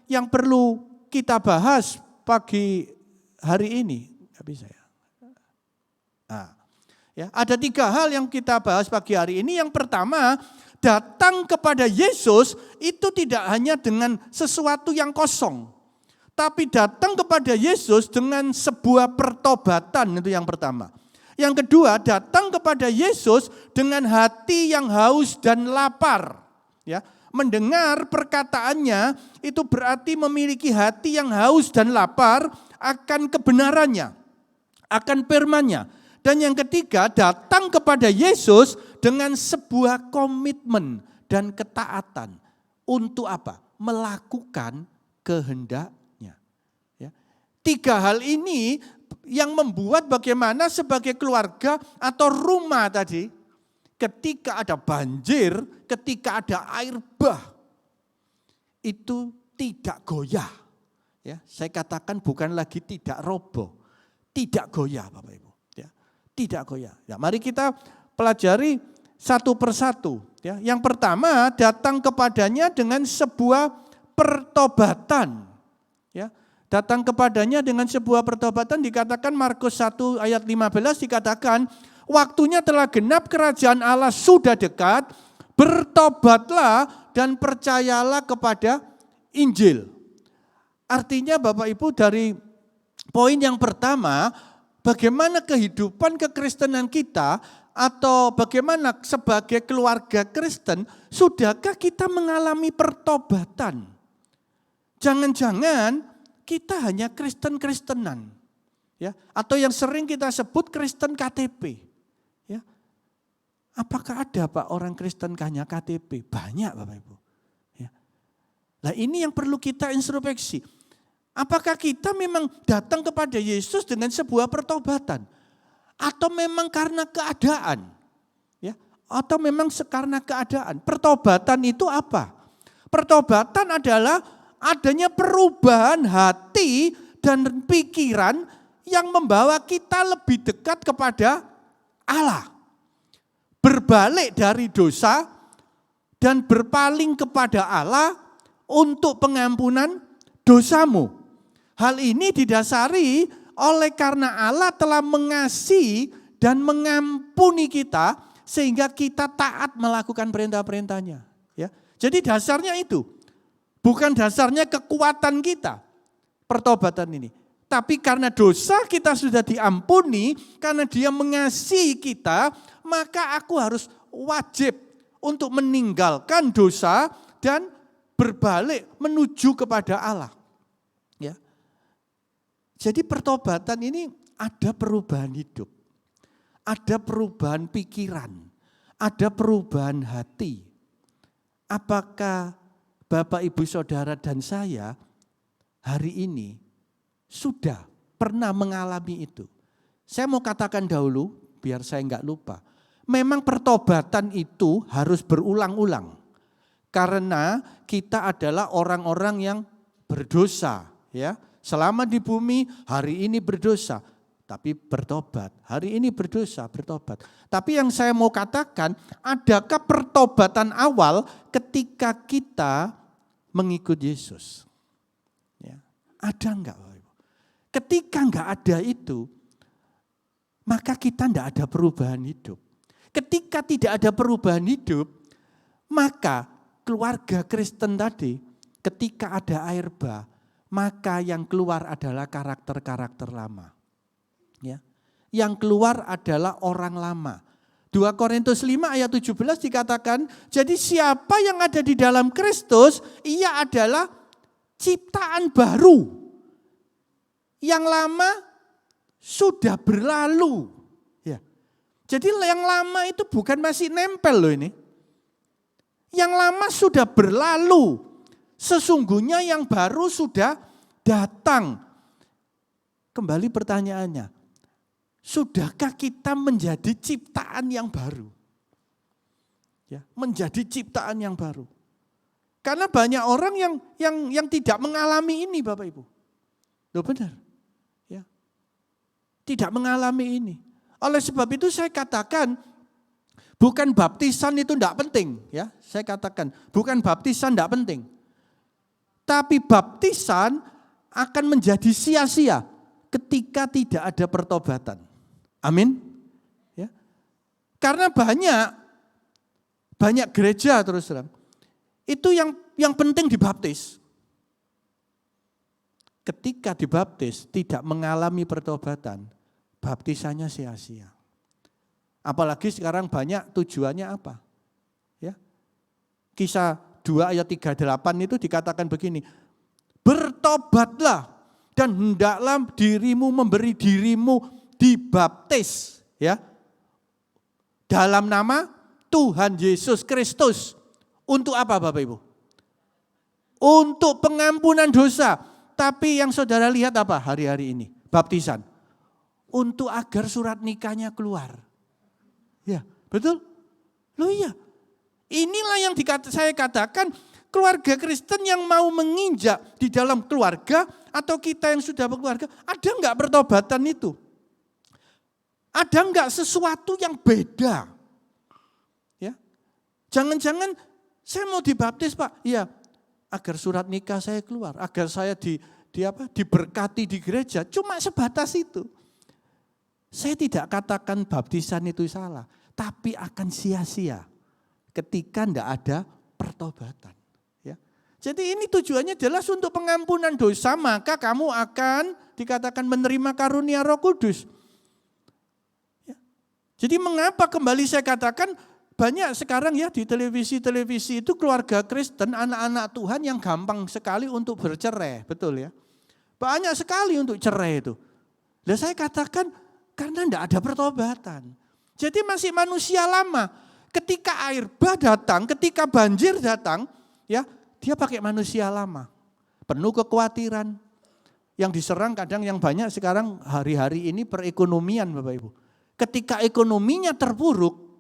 yang perlu kita bahas pagi hari ini. Nggak bisa ya. Ya, ada 3 hal yang kita bahas pagi hari ini. Yang pertama, datang kepada Yesus itu tidak hanya dengan sesuatu yang kosong. Tapi datang kepada Yesus dengan sebuah pertobatan, itu yang pertama. Yang kedua, datang kepada Yesus dengan hati yang haus dan lapar. Ya, mendengar perkataannya itu berarti memiliki hati yang haus dan lapar akan kebenarannya, akan firman-Nya. Dan yang ketiga, datang kepada Yesus dengan sebuah komitmen dan ketaatan. Untuk apa? Melakukan kehendak-Nya. Ya. 3 hal ini yang membuat bagaimana sebagai keluarga atau rumah tadi, ketika ada banjir, ketika ada air bah, itu tidak goyah. Ya, saya katakan bukan lagi tidak roboh, tidak goyah Bapak Ibu. Tidak goyah. Ya, mari kita pelajari satu persatu. Ya, yang pertama, datang kepadanya dengan sebuah pertobatan. Ya, datang kepadanya dengan sebuah pertobatan, dikatakan Markus 1 ayat 15 dikatakan, waktunya telah genap, kerajaan Allah sudah dekat, bertobatlah dan percayalah kepada Injil. Artinya Bapak Ibu dari poin yang pertama, bagaimana kehidupan kekristenan kita atau bagaimana sebagai keluarga Kristen, sudahkah kita mengalami pertobatan? Jangan-jangan kita hanya Kristen-Kristenan, ya, atau yang sering kita sebut Kristen KTP. Ya. Apakah ada Pak orang Kristen hanya KTP? Banyak Bapak Ibu. Ya. Nah ini yang perlu kita introspeksi. Apakah kita memang datang kepada Yesus dengan sebuah pertobatan? Atau memang karena keadaan? Ya, atau memang karena keadaan? Pertobatan itu apa? Pertobatan adalah adanya perubahan hati dan pikiran yang membawa kita lebih dekat kepada Allah. Berbalik dari dosa dan berpaling kepada Allah untuk pengampunan dosamu. Hal ini didasari oleh karena Allah telah mengasihi dan mengampuni kita sehingga kita taat melakukan perintah-perintahnya. Ya. Jadi dasarnya itu. Bukan dasarnya kekuatan kita, pertobatan ini. Tapi karena dosa kita sudah diampuni, karena Dia mengasihi kita, maka aku harus wajib untuk meninggalkan dosa dan berbalik menuju kepada Allah. Ya. Jadi pertobatan ini ada perubahan hidup, ada perubahan pikiran, ada perubahan hati. Apakah Bapak, Ibu, Saudara, dan saya hari ini sudah pernah mengalami itu? Saya mau katakan dahulu, biar saya enggak lupa. Memang pertobatan itu harus berulang-ulang. Karena kita adalah orang-orang yang berdosa. Ya. Selama di bumi, hari ini berdosa. Tapi bertobat, hari ini berdosa, bertobat. Tapi yang saya mau katakan, adakah pertobatan awal ketika kita mengikut Yesus? Ya. Ada enggak? Ketika enggak ada itu, maka kita enggak ada perubahan hidup. Ketika tidak ada perubahan hidup, maka keluarga Kristen tadi, ketika ada air bah, maka yang keluar adalah karakter-karakter lama. Ya. Yang keluar adalah orang lama. 2 Korintus 5 ayat 17 dikatakan, jadi siapa yang ada di dalam Kristus, ia adalah ciptaan baru. Yang lama sudah berlalu. Ya. Jadi yang lama itu bukan masih nempel loh ini. Yang lama sudah berlalu. Sesungguhnya yang baru sudah datang. Kembali pertanyaannya. Sudahkah kita menjadi ciptaan yang baru? Ya, menjadi ciptaan yang baru. Karena banyak orang yang tidak mengalami ini, Bapak Ibu. Loh benar. Ya. Tidak mengalami ini. Oleh sebab itu saya katakan, bukan baptisan itu tidak penting. Ya, saya katakan, bukan baptisan tidak penting. Tapi baptisan akan menjadi sia-sia ketika tidak ada pertobatan. Amin. Ya. Karena banyak gereja terus terang. Itu yang penting dibaptis. Ketika dibaptis tidak mengalami pertobatan, baptisannya sia-sia. Apalagi sekarang banyak tujuannya apa? Ya. Kisah 2 ayat 38 itu dikatakan begini. Bertobatlah dan hendaklah dirimu memberi dirimu dibaptis, ya, dalam nama Tuhan Yesus Kristus. Untuk apa Bapak Ibu? Untuk pengampunan dosa. Tapi yang saudara lihat apa hari-hari ini? Baptisan. Untuk agar surat nikahnya keluar. Ya, betul? Loh iya. Inilah yang saya katakan, keluarga Kristen yang mau menginjak di dalam keluarga atau kita yang sudah berkeluarga, ada enggak pertobatan itu? Ada enggak sesuatu yang beda? Ya. Jangan-jangan saya mau dibaptis Pak, iya, agar surat nikah saya keluar, agar saya diberkati di gereja, cuma sebatas itu. Saya tidak katakan baptisan itu salah, tapi akan sia-sia ketika enggak ada pertobatan. Ya. Jadi ini tujuannya jelas untuk pengampunan dosa, maka kamu akan dikatakan menerima karunia Roh Kudus. Ya. Jadi mengapa kembali saya katakan banyak sekarang ya di televisi-televisi itu keluarga Kristen, anak-anak Tuhan yang gampang sekali untuk bercerai, betul ya. Banyak sekali untuk cerai itu. Dan saya katakan karena tidak ada pertobatan. Jadi masih manusia lama. Ketika air bah datang, ketika banjir datang, ya dia pakai manusia lama. Penuh kekhawatiran. Yang diserang kadang yang banyak sekarang hari-hari ini perekonomian Bapak Ibu. Ketika ekonominya terpuruk,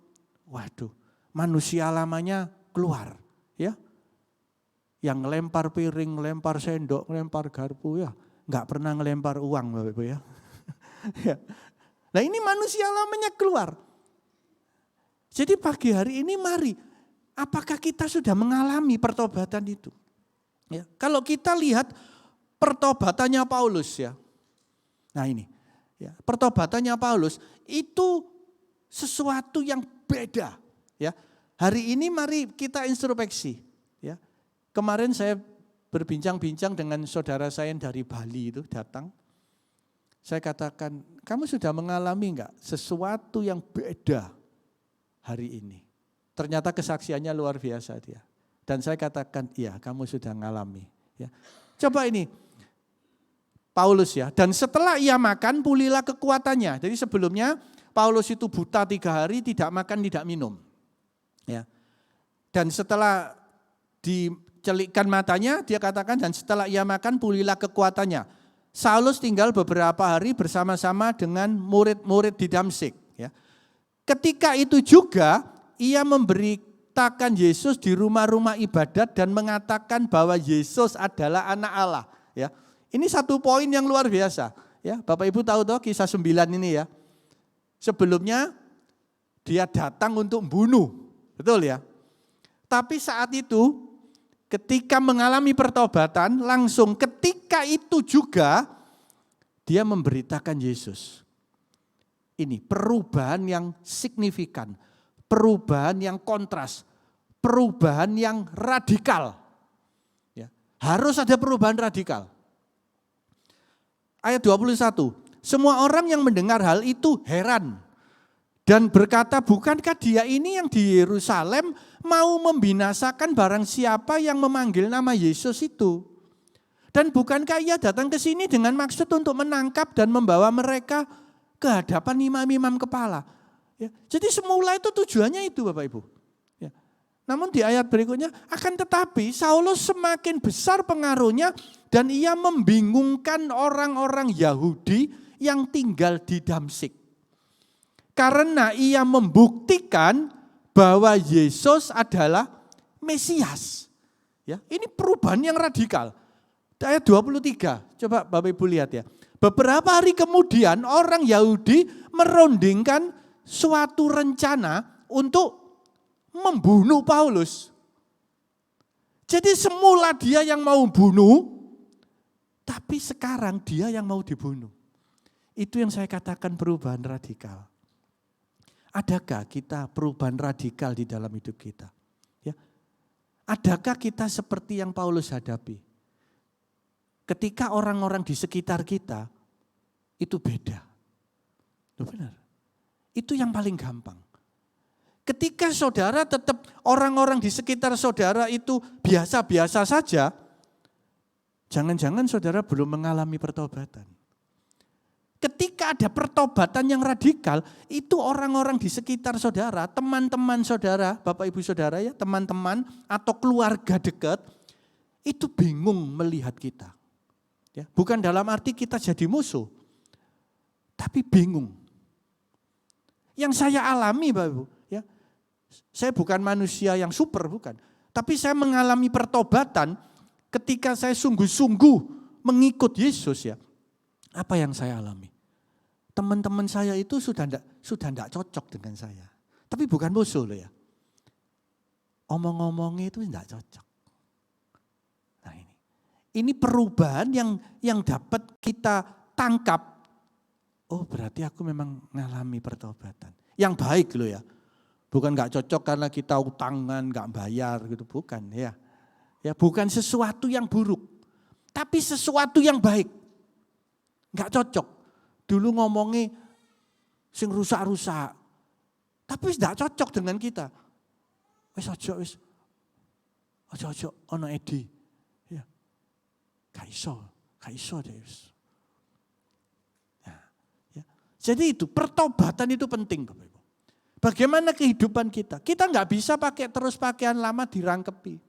waduh, manusia lamanya keluar, ya. Yang ngelempar piring, ngelempar sendok, ngelempar garpu, ya, nggak pernah ngelempar uang, Bapak Ibu ya. Ya. Nah ini manusia lamanya keluar. Jadi pagi hari ini mari, apakah kita sudah mengalami pertobatan itu? Ya, kalau kita lihat pertobatannya Paulus ya. Nah ini, ya, pertobatannya Paulus itu sesuatu yang beda. Ya, hari ini mari kita introspeksi. Ya, kemarin saya berbincang-bincang dengan saudara saya yang dari Bali itu datang. Saya katakan, kamu sudah mengalami enggak sesuatu yang beda hari ini? Ternyata kesaksiannya luar biasa dia. Dan saya katakan, iya kamu sudah mengalami. Ya. Coba ini, Paulus ya, dan setelah ia makan pulihlah kekuatannya. Jadi sebelumnya Paulus itu buta 3 hari, tidak makan, tidak minum. Ya. Dan setelah dicelikkan matanya, dia katakan, dan setelah ia makan pulihlah kekuatannya. Saulus tinggal beberapa hari bersama-sama dengan murid-murid di Damsyik. Ya. Ketika itu juga ia memberitakan Yesus di rumah-rumah ibadat dan mengatakan bahwa Yesus adalah anak Allah. Ya. Ini satu poin yang luar biasa. Ya, Bapak Ibu tahu toh kisah 9 ini ya. Sebelumnya dia datang untuk membunuh, betul ya. Tapi saat itu ketika mengalami pertobatan, langsung ketika itu juga dia memberitakan Yesus. Ini perubahan yang signifikan, perubahan yang kontras, perubahan yang radikal. Ya, harus ada perubahan radikal. Ayat 21, semua orang yang mendengar hal itu heran dan berkata, bukankah dia ini yang di Yerusalem mau membinasakan barang siapa yang memanggil nama Yesus itu? Dan bukankah ia datang ke sini dengan maksud untuk menangkap dan membawa mereka ke hadapan imam-imam kepala? Ya, jadi semula itu tujuannya itu Bapak Ibu. Ya. Namun di ayat berikutnya, akan tetapi Saulus semakin besar pengaruhnya dan ia membingungkan orang-orang Yahudi yang tinggal di Damsyik. Karena ia membuktikan bahwa Yesus adalah Mesias. Ya, ini perubahan yang radikal. Ayat 23, coba Bapak Ibu lihat ya. Beberapa hari kemudian orang Yahudi merundingkan suatu rencana untuk membunuh Paulus. Jadi semula dia yang mau bunuh, tapi sekarang dia yang mau dibunuh. Itu yang saya katakan perubahan radikal. Adakah kita perubahan radikal di dalam hidup kita? Ya. Adakah kita seperti yang Paulus hadapi? Ketika orang-orang di sekitar kita itu beda. Itu benar. Itu yang paling gampang. Ketika saudara tetap orang-orang di sekitar saudara itu biasa-biasa saja, jangan-jangan saudara belum mengalami pertobatan. Ketika ada pertobatan yang radikal, itu orang-orang di sekitar saudara, teman-teman saudara, Bapak Ibu Saudara ya, teman-teman atau keluarga dekat, itu bingung melihat kita. Ya, bukan dalam arti kita jadi musuh, tapi bingung. Yang saya alami Bapak Ibu, ya, saya bukan manusia yang super, bukan. Tapi saya mengalami pertobatan ketika saya sungguh-sungguh mengikut Yesus ya. Apa yang saya alami? Teman-teman saya itu sudah enggak cocok dengan saya. Tapi bukan musuh loh ya. Omong-omongnya itu enggak cocok. Nah ini. Ini perubahan yang dapat kita tangkap. Oh berarti aku memang mengalami pertobatan. Yang baik loh ya. Bukan enggak cocok karena kita utangan, enggak bayar gitu. Bukan ya. Ya bukan sesuatu yang buruk. Tapi sesuatu yang baik. Enggak cocok. Dulu ngomongnya sing rusak-rusak. Tapi enggak cocok dengan kita. Wis ojo wis. Ojo ono edi. Ya. Gak iso deh wis. Ya. Jadi itu pertobatan itu penting Bapak Ibu. Bagaimana kehidupan kita? Kita enggak bisa pakai terus pakaian lama dirangkepi.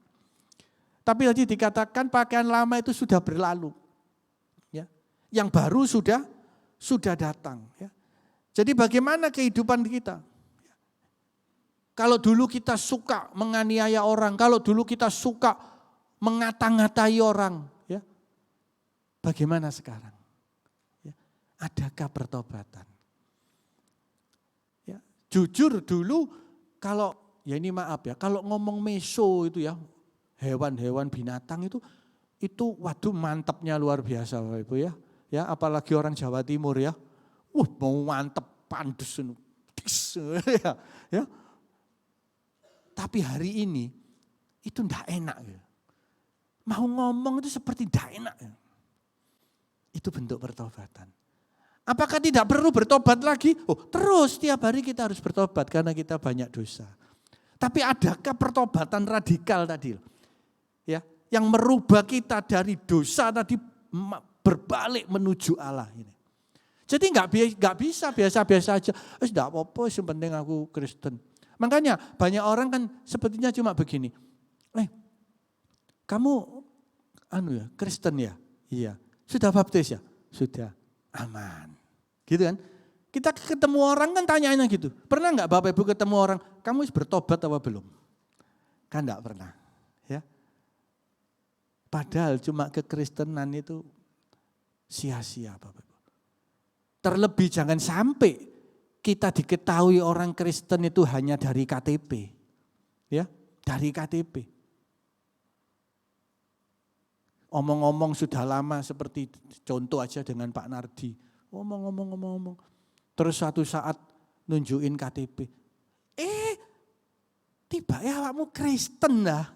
Tapi tadi dikatakan pakaian lama itu sudah berlalu. Ya. Yang baru sudah datang. Ya. Jadi bagaimana kehidupan kita? Kalau dulu kita suka menganiaya orang, kalau dulu kita suka mengata-ngatai orang, ya, bagaimana sekarang? Ya. Adakah pertobatan? Ya. Jujur dulu kalau, ya ini maaf ya, kalau ngomong meso itu ya, hewan-hewan binatang itu waduh mantapnya luar biasa Bapak Ibu ya. Ya, apalagi orang Jawa Timur ya. Mau mantep pandus ya, ya. Tapi hari ini itu enggak enak ya. mau ngomong itu seperti tidak enak. Itu bentuk pertobatan. Apakah tidak perlu bertobat lagi? Oh, terus tiap hari kita harus bertobat karena kita banyak dosa. Tapi adakah pertobatan radikal tadi? Ya, yang merubah kita dari dosa tadi berbalik menuju Allah ini. Jadi nggak bisa biasa-biasa aja. Tidak apa-apa, yang penting aku Kristen. Makanya banyak orang kan sepertinya cuma begini. Kamu Kristen ya? Iya. Sudah baptis ya? Sudah. Aman. Gitu kan? Kita ketemu orang kan tanyainnya gitu. Pernah enggak Bapak Ibu ketemu orang, kamu bertobat apa belum? Kan enggak pernah. Ya. Padahal cuma kekristenan itu sia-sia Bapak Ibu. Terlebih jangan sampai kita diketahui orang Kristen itu hanya dari KTP. Ya, dari KTP. Omong-omong sudah lama seperti contoh aja dengan Pak Nardi. Ngomong. Terus suatu saat nunjukin KTP. Tiba ya awakmu Kristen dah.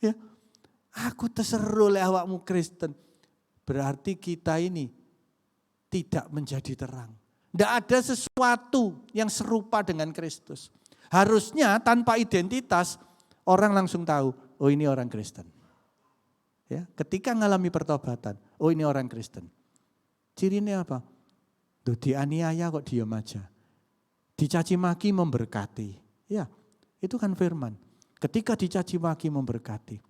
ya. Aku terseru oleh awakmu Kristen. Berarti kita ini tidak menjadi terang. Tidak ada sesuatu yang serupa dengan Kristus. Harusnya tanpa identitas orang langsung tahu, oh ini orang Kristen. Ya, ketika mengalami pertobatan, oh ini orang Kristen. Cirinya apa? Tuh dianiaya kok diam aja. Dicaci maki memberkati. Ya, itu kan firman. Ketika dicaci maki memberkati.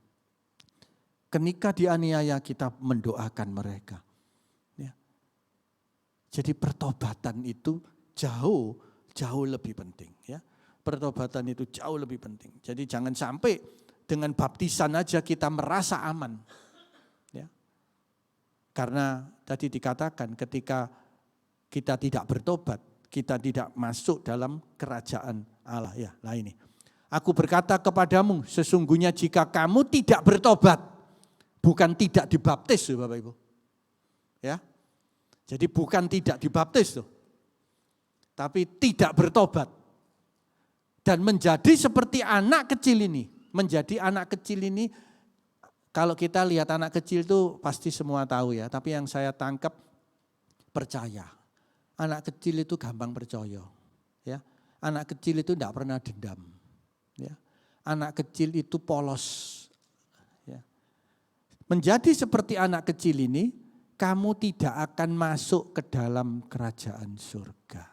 Ketika dianiaya kita mendoakan mereka. Ya. Jadi pertobatan itu jauh lebih penting. Ya. Pertobatan itu jauh lebih penting. Jadi jangan sampai dengan baptisan aja kita merasa aman. Ya. Karena tadi dikatakan ketika kita tidak bertobat, kita tidak masuk dalam kerajaan Allah. Ya, lah ini. Aku berkata kepadamu, sesungguhnya jika kamu tidak bertobat, bukan tidak dibaptis Bapak Ibu. Ya. Jadi bukan tidak dibaptis tuh. Tapi tidak bertobat. Dan menjadi seperti anak kecil ini. Menjadi anak kecil ini, kalau kita lihat anak kecil itu pasti semua tahu ya. Tapi yang saya tangkap percaya. Anak kecil itu gampang percaya. Ya. Anak kecil itu tidak pernah dendam. Ya. Anak kecil itu polos. Ya. Menjadi seperti anak kecil ini, kamu tidak akan masuk ke dalam kerajaan surga.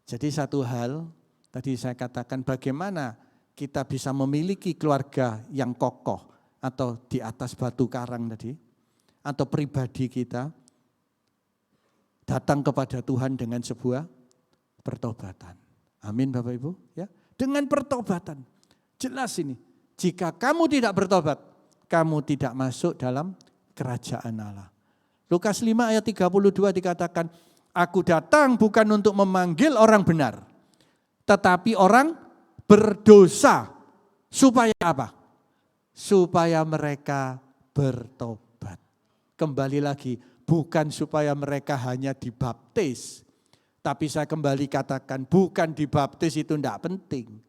Jadi satu hal, tadi saya katakan bagaimana kita bisa memiliki keluarga yang kokoh atau di atas batu karang tadi, atau pribadi kita datang kepada Tuhan dengan sebuah pertobatan. Amin Bapak Ibu. Ya, dengan pertobatan. Jelas ini, jika kamu tidak bertobat, kamu tidak masuk dalam kerajaan Allah. Lukas 5 ayat 32 dikatakan, aku datang bukan untuk memanggil orang benar, tetapi orang berdosa. Supaya apa? Supaya mereka bertobat. Kembali lagi, bukan supaya mereka hanya dibaptis. Tapi saya kembali katakan, bukan dibaptis itu tidak penting.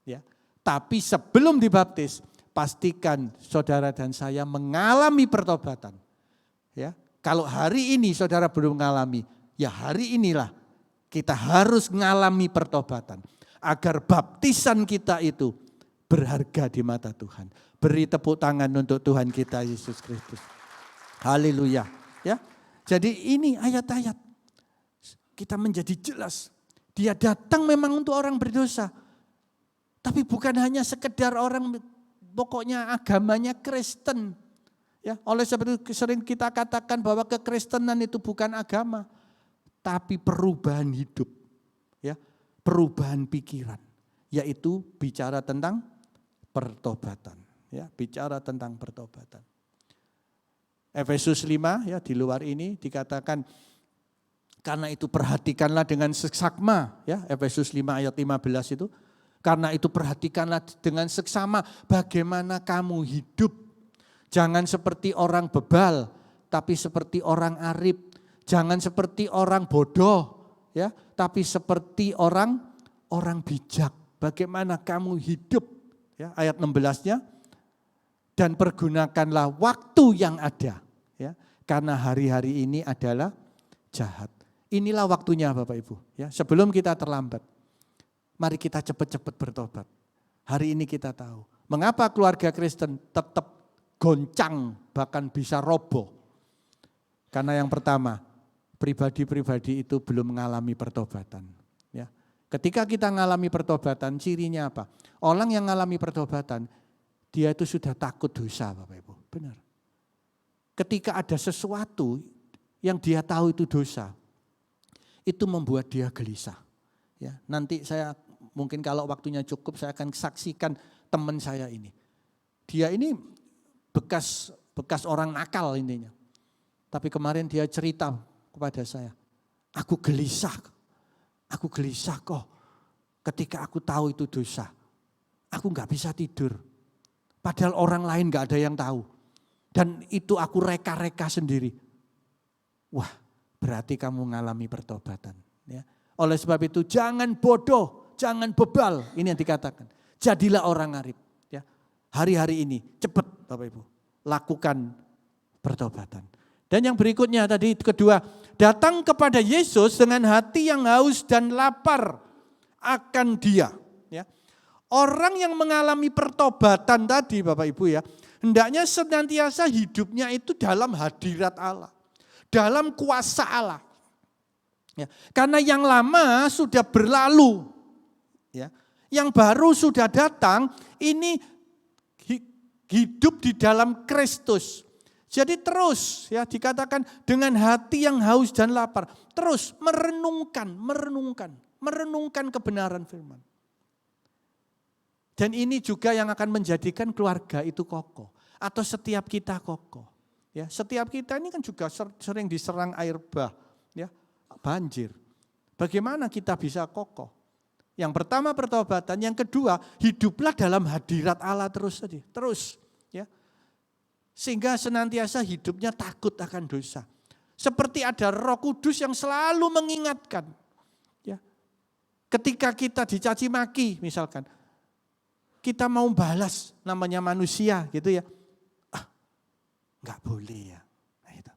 Ya. Tapi sebelum dibaptis, pastikan saudara dan saya mengalami pertobatan. Ya. Kalau hari ini saudara belum mengalami, ya hari inilah kita harus mengalami pertobatan. Agar baptisan kita itu berharga di mata Tuhan. Beri tepuk tangan untuk Tuhan kita Yesus Kristus. Haleluya. Ya. Jadi ini ayat-ayat kita menjadi jelas. Dia datang memang untuk orang berdosa. Tapi bukan hanya sekedar orang pokoknya agamanya Kristen. Ya, oleh sebab itu sering kita katakan bahwa kekristenan itu bukan agama, tapi perubahan hidup. Ya. Perubahan pikiran, yaitu bicara tentang pertobatan. Ya, bicara tentang pertobatan. Efesus 5 ya di luar ini dikatakan, karena itu perhatikanlah dengan seksama. Ya, Efesus 5 ayat 15 itu. Karena itu perhatikanlah dengan seksama bagaimana kamu hidup. Jangan seperti orang bebal, tapi seperti orang arif. Jangan seperti orang bodoh. Ya, tapi seperti orang bijak. Bagaimana kamu hidup? Ya, ayat 16-nya. dan pergunakanlah waktu yang ada, ya, karena hari-hari ini adalah jahat. Inilah waktunya Bapak Ibu, ya. Sebelum kita terlambat, mari kita cepat-cepat bertobat. Hari ini kita tahu mengapa keluarga Kristen tetap goncang, bahkan bisa roboh. Karena yang pertama, pribadi-pribadi itu belum mengalami pertobatan. Ya. Ketika kita mengalami pertobatan, cirinya apa? Orang yang mengalami pertobatan, dia itu sudah takut dosa Bapak Ibu. Benar. Ketika ada sesuatu yang dia tahu itu dosa, itu membuat dia gelisah. Ya, nanti saya mungkin kalau waktunya cukup saya akan saksikan teman saya ini. Dia ini bekas orang nakal intinya. Tapi kemarin dia cerita kepada saya, aku gelisah kok ketika aku tahu itu dosa. Aku gak bisa tidur. Padahal orang lain gak ada yang tahu. Dan itu aku reka-reka sendiri. Wah, berarti kamu mengalami pertobatan. Ya. Oleh sebab itu jangan bodoh, jangan bebal. Ini yang dikatakan. Jadilah orang arif. Ya. Hari-hari ini cepat Bapak Ibu. Lakukan pertobatan. Dan yang berikutnya tadi kedua. Datang kepada Yesus dengan hati yang haus dan lapar akan Dia. Ya. Orang yang mengalami pertobatan tadi Bapak Ibu ya. Hendaknya senantiasa hidupnya itu dalam hadirat Allah. Dalam kuasa Allah. Ya, karena yang lama sudah berlalu. Ya, yang baru sudah datang, ini hidup di dalam Kristus. Jadi terus ya dikatakan dengan hati yang haus dan lapar. Terus merenungkan kebenaran firman. Dan ini juga yang akan menjadikan keluarga itu kokoh. Atau setiap kita kokoh. Ya, setiap kita ini kan juga sering diserang air bah, ya, banjir. Bagaimana kita bisa kokoh? Yang pertama pertobatan, yang kedua hiduplah dalam hadirat Allah terus, ya, sehingga senantiasa hidupnya takut akan dosa. Seperti ada Roh Kudus yang selalu mengingatkan, ya, ketika kita dicaci maki misalkan, kita mau balas namanya manusia, gitu ya. Enggak boleh ya. Nah, itu.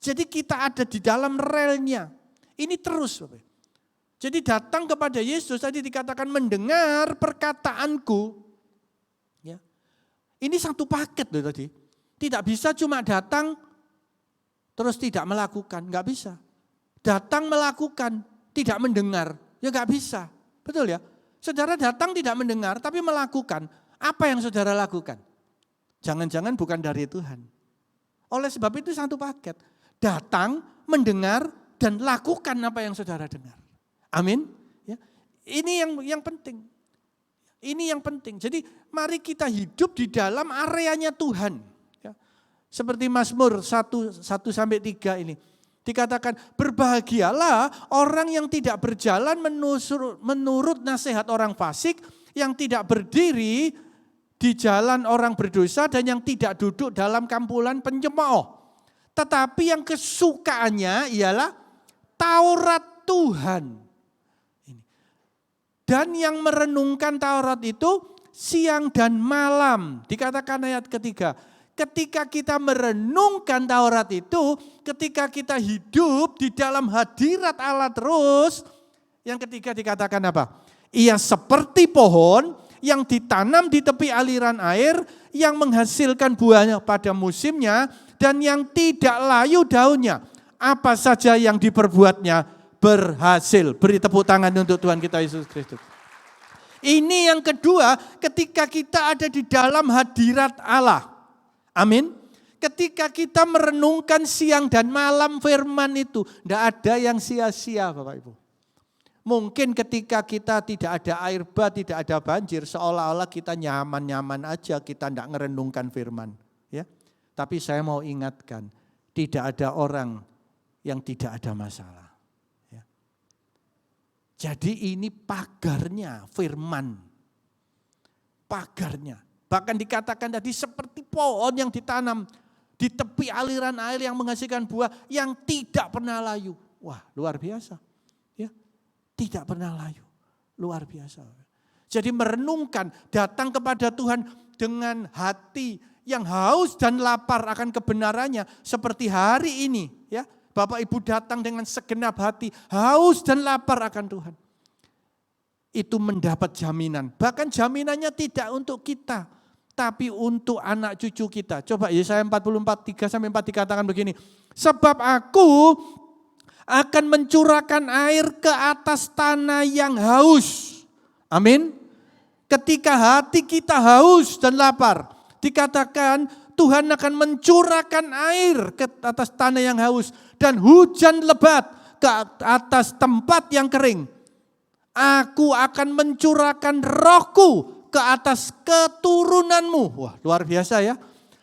Jadi kita ada di dalam relnya. Ini terus. Jadi datang kepada Yesus tadi dikatakan mendengar perkataanku. Ya. Ini satu paket loh tadi. Tidak bisa cuma datang terus tidak melakukan. Enggak bisa. Datang melakukan, tidak mendengar. Ya enggak bisa. Betul ya? Saudara datang tidak mendengar tapi melakukan. Apa yang saudara lakukan? Jangan-jangan bukan dari Tuhan. Oleh sebab itu satu paket. Datang, mendengar, dan lakukan apa yang saudara dengar. Amin. Ya. Ini yang penting. Ini yang penting. Jadi mari kita hidup di dalam areanya Tuhan. Ya. Seperti Mazmur 1-3 ini. Dikatakan berbahagialah orang yang tidak berjalan menurut nasihat orang fasik. Yang tidak berdiri di jalan orang berdosa dan yang tidak duduk dalam kumpulan pencemooh. Tetapi yang kesukaannya ialah Taurat Tuhan. Dan yang merenungkan Taurat itu siang dan malam. Dikatakan ayat ketiga. Ketika kita merenungkan Taurat itu, ketika kita hidup di dalam hadirat Allah terus. Yang ketiga dikatakan apa? Ia seperti pohon yang ditanam di tepi aliran air, yang menghasilkan buahnya pada musimnya, dan yang tidak layu daunnya. Apa saja yang diperbuatnya berhasil. Beri tepuk tangan untuk Tuhan kita Yesus Kristus. Ini yang kedua, ketika kita ada di dalam hadirat Allah. Amin. Ketika kita merenungkan siang dan malam firman itu, tidak ada yang sia-sia Bapak Ibu. Mungkin ketika kita tidak ada air bah, tidak ada banjir, seolah-olah kita nyaman-nyaman aja, kita tidak merenungkan firman. Ya. Tapi saya mau ingatkan, tidak ada orang yang tidak ada masalah. Ya. Jadi ini pagarnya firman. Pagarnya. Bahkan dikatakan tadi seperti pohon yang ditanam di tepi aliran air yang menghasilkan buah yang tidak pernah layu. Wah, luar biasa. Tidak pernah layu. Luar biasa. Jadi merenungkan, datang kepada Tuhan dengan hati yang haus dan lapar akan kebenarannya seperti hari ini, ya. Bapak Ibu datang dengan segenap hati, haus dan lapar akan Tuhan. Itu mendapat jaminan. Bahkan jaminannya tidak untuk kita, tapi untuk anak cucu kita. Coba Yesaya 44, 3-4 dikatakan begini. Sebab aku akan mencurahkan air ke atas tanah yang haus. Amin. Ketika hati kita haus dan lapar, dikatakan Tuhan akan mencurahkan air ke atas tanah yang haus dan hujan lebat ke atas tempat yang kering. Aku akan mencurahkan rohku ke atas keturunanmu. Wah, luar biasa ya.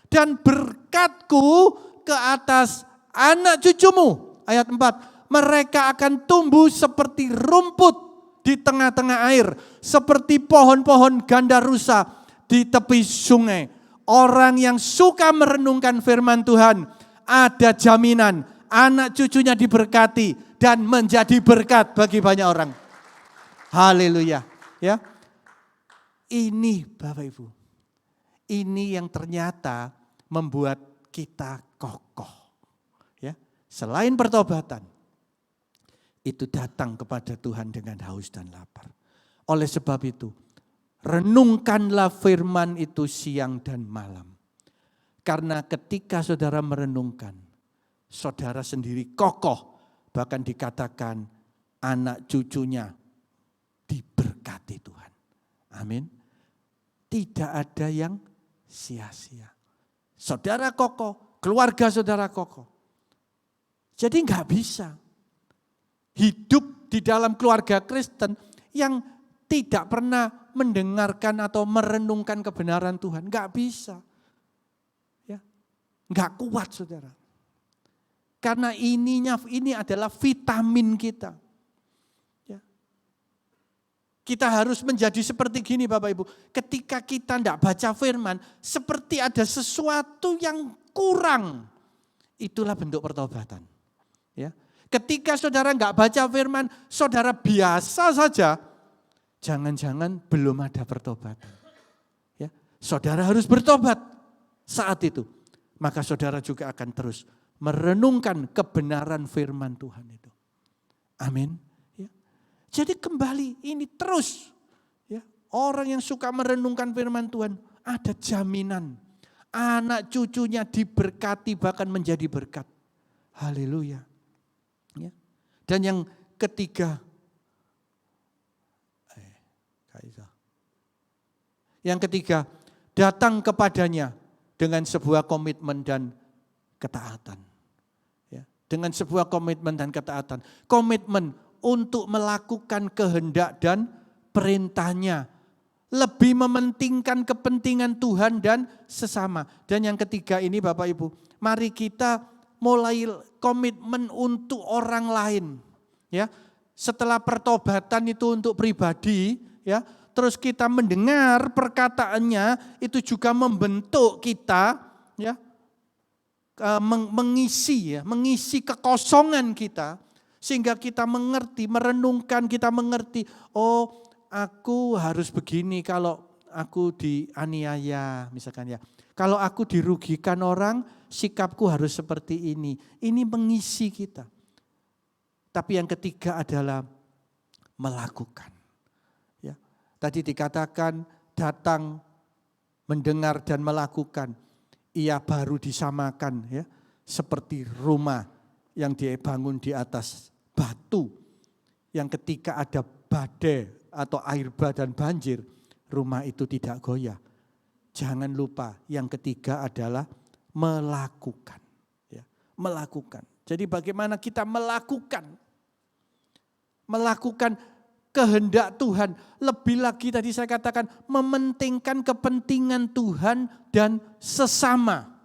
Dan berkatku ke atas anak cucumu. Ayat 4. Mereka akan tumbuh seperti rumput di tengah-tengah air. Seperti pohon-pohon gandarusa di tepi sungai. Orang yang suka merenungkan firman Tuhan, ada jaminan anak cucunya diberkati dan menjadi berkat bagi banyak orang. Haleluya, ya. Ini Bapak Ibu, ini yang ternyata membuat kita kokoh. Ya, selain pertobatan, itu datang kepada Tuhan dengan haus dan lapar. Oleh sebab itu, renungkanlah firman itu siang dan malam. Karena ketika saudara merenungkan, saudara sendiri kokoh, bahkan dikatakan anak cucunya diberkati Tuhan. Amin. Tidak ada yang sia-sia. Saudara kokoh, keluarga saudara kokoh. Jadi enggak bisa hidup di dalam keluarga Kristen yang tidak pernah mendengarkan atau merenungkan kebenaran Tuhan. Enggak bisa. Ya. Enggak kuat saudara. Karena ini adalah vitamin kita. Kita harus menjadi seperti gini Bapak Ibu. Ketika kita tidak baca firman, seperti ada sesuatu yang kurang. Itulah bentuk pertobatan. Ya. Ketika saudara nggak baca firman, saudara biasa saja, jangan-jangan belum ada pertobatan. Ya. Saudara harus bertobat saat itu. Maka saudara juga akan terus merenungkan kebenaran firman Tuhan itu. Amin. Jadi kembali ini terus ya, orang yang suka merenungkan firman Tuhan ada jaminan anak cucunya diberkati bahkan menjadi berkat. Haleluya. Ya. Dan yang ketiga, datang kepadanya dengan sebuah komitmen dan ketaatan. Ya. Dengan sebuah komitmen dan ketaatan. Komitmen untuk melakukan kehendak dan perintahnya. Lebih mementingkan kepentingan Tuhan dan sesama. Dan yang ketiga ini Bapak Ibu, mari kita mulai komitmen untuk orang lain. Ya, setelah pertobatan itu untuk pribadi, ya, terus kita mendengar perkataannya, itu juga membentuk kita, ya, mengisi kekosongan kita. Sehingga kita mengerti, merenungkan, kita mengerti, oh aku harus begini kalau aku dianiaya misalkan ya. Kalau aku dirugikan orang, sikapku harus seperti ini. Ini mengisi kita. Tapi yang ketiga adalah melakukan. Ya. Tadi dikatakan datang, mendengar dan melakukan. Ia baru disamakan ya, seperti rumah yang dibangun di atas batu, yang ketika ada badai atau air bah dan banjir, rumah itu tidak goyah. Jangan lupa yang ketiga adalah melakukan. Ya, melakukan. Jadi bagaimana kita melakukan kehendak Tuhan. Lebih lagi tadi saya katakan mementingkan kepentingan Tuhan dan sesama.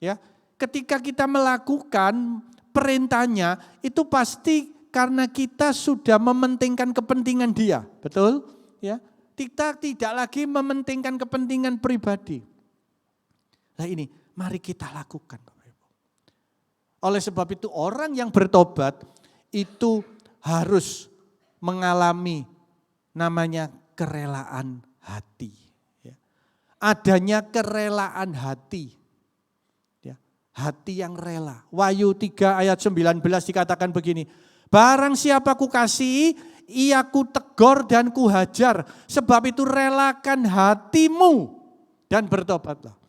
Ya, ketika kita melakukan perintahnya itu pasti karena kita sudah mementingkan kepentingan dia, betul? Ya, kita tidak lagi mementingkan kepentingan pribadi. Nah ini, mari kita lakukan, Bapak Ibu. Oleh sebab itu orang yang bertobat itu harus mengalami namanya kerelaan hati. Ya. adanya kerelaan hati. Ya, hati yang rela. Wahyu 3 ayat 19 dikatakan begini, barang siapa ku kasihi, ia ku tegur dan ku hajar. Sebab itu relakan hatimu dan bertobatlah.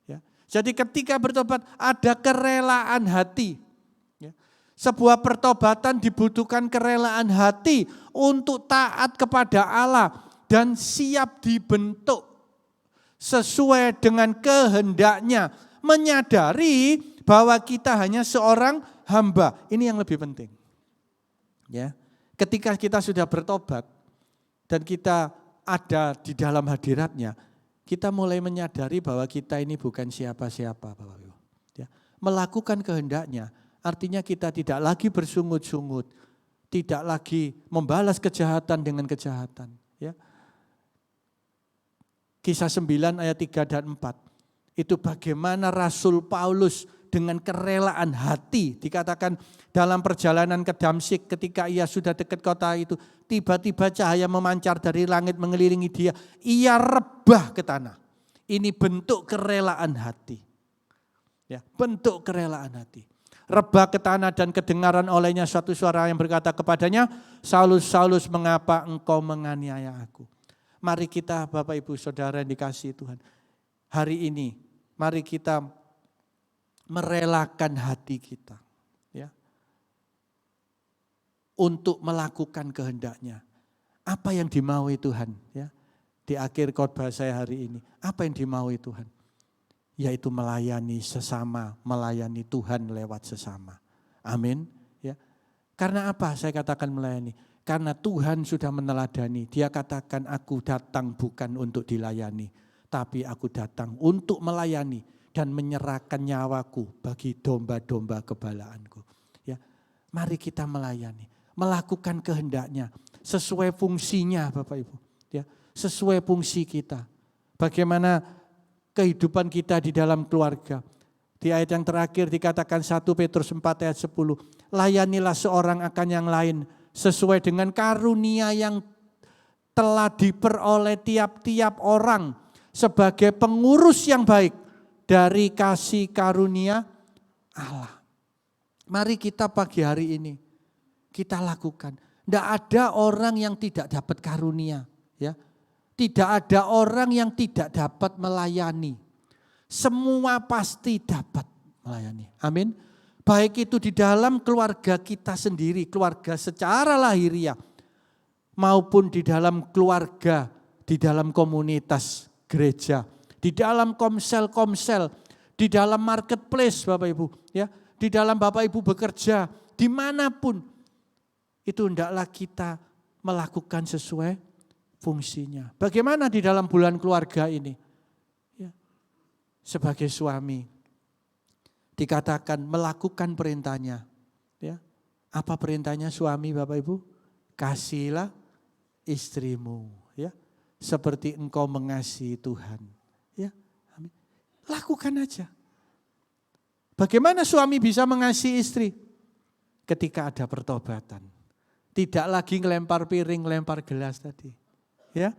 Ya. Jadi ketika bertobat ada kerelaan hati. Ya. Sebuah pertobatan dibutuhkan kerelaan hati untuk taat kepada Allah dan siap dibentuk sesuai dengan kehendaknya. Menyadari bahwa kita hanya seorang hamba. Ini yang lebih penting. Ya. Ketika kita sudah bertobat dan kita ada di dalam hadiratnya, kita mulai menyadari bahwa kita ini bukan siapa-siapa, Bapak Ibu. Ya. Melakukan kehendaknya, artinya kita tidak lagi bersungut-sungut, tidak lagi membalas kejahatan dengan kejahatan. Ya. Kisah 9 ayat 3 dan 4, itu bagaimana Rasul Paulus dengan kerelaan hati, dikatakan dalam perjalanan ke Damsyik ketika ia sudah dekat kota itu, tiba-tiba cahaya memancar dari langit mengelilingi dia, ia rebah ke tanah. Ini bentuk kerelaan hati. Ya, bentuk kerelaan hati. Rebah ke tanah dan kedengaran olehnya suatu suara yang berkata kepadanya, Saulus, Saulus, mengapa engkau menganiaya aku? Mari kita Bapak Ibu Saudara yang dikasihi Tuhan, hari ini mari kita merelakan hati kita, ya, untuk melakukan kehendaknya. Apa yang dimaui Tuhan, ya, di akhir khotbah saya hari ini, apa yang dimaui Tuhan? Yaitu melayani sesama, melayani Tuhan lewat sesama. Amin. Ya. Karena apa saya katakan melayani? Karena Tuhan sudah meneladani. Dia katakan aku datang bukan untuk dilayani, tapi aku datang untuk melayani dan menyerahkan nyawaku bagi domba-domba kebalaanku. Ya, mari kita melayani, melakukan kehendaknya sesuai fungsinya, Bapak Ibu. Ya, sesuai fungsi kita. Bagaimana kehidupan kita di dalam keluarga. Di ayat yang terakhir dikatakan 1 Petrus 4 ayat 10. Layanilah seorang akan yang lain sesuai dengan karunia yang telah diperoleh tiap-tiap orang sebagai pengurus yang baik dari kasih karunia Allah. Mari kita pagi hari ini kita lakukan. Tidak ada orang yang tidak dapat karunia, ya. Tidak ada orang yang tidak dapat melayani. Semua pasti dapat melayani. Amin. Baik itu di dalam keluarga kita sendiri, keluarga secara lahiriah, maupun di dalam keluarga, di dalam komunitas gereja, di dalam komsel-komsel, di dalam marketplace Bapak Ibu, ya, di dalam Bapak Ibu bekerja, dimanapun, itu hendaklah kita melakukan sesuai fungsinya. Bagaimana di dalam bulan keluarga ini? Ya, sebagai suami, dikatakan melakukan perintahnya. Ya, apa perintahnya suami Bapak Ibu? Kasihilah istrimu, ya, seperti engkau mengasihi Tuhan. Ya, amin. Lakukan aja. Bagaimana suami bisa mengasihi istri? Ketika ada pertobatan. Tidak lagi ngelempar piring, lempar gelas tadi. Ya,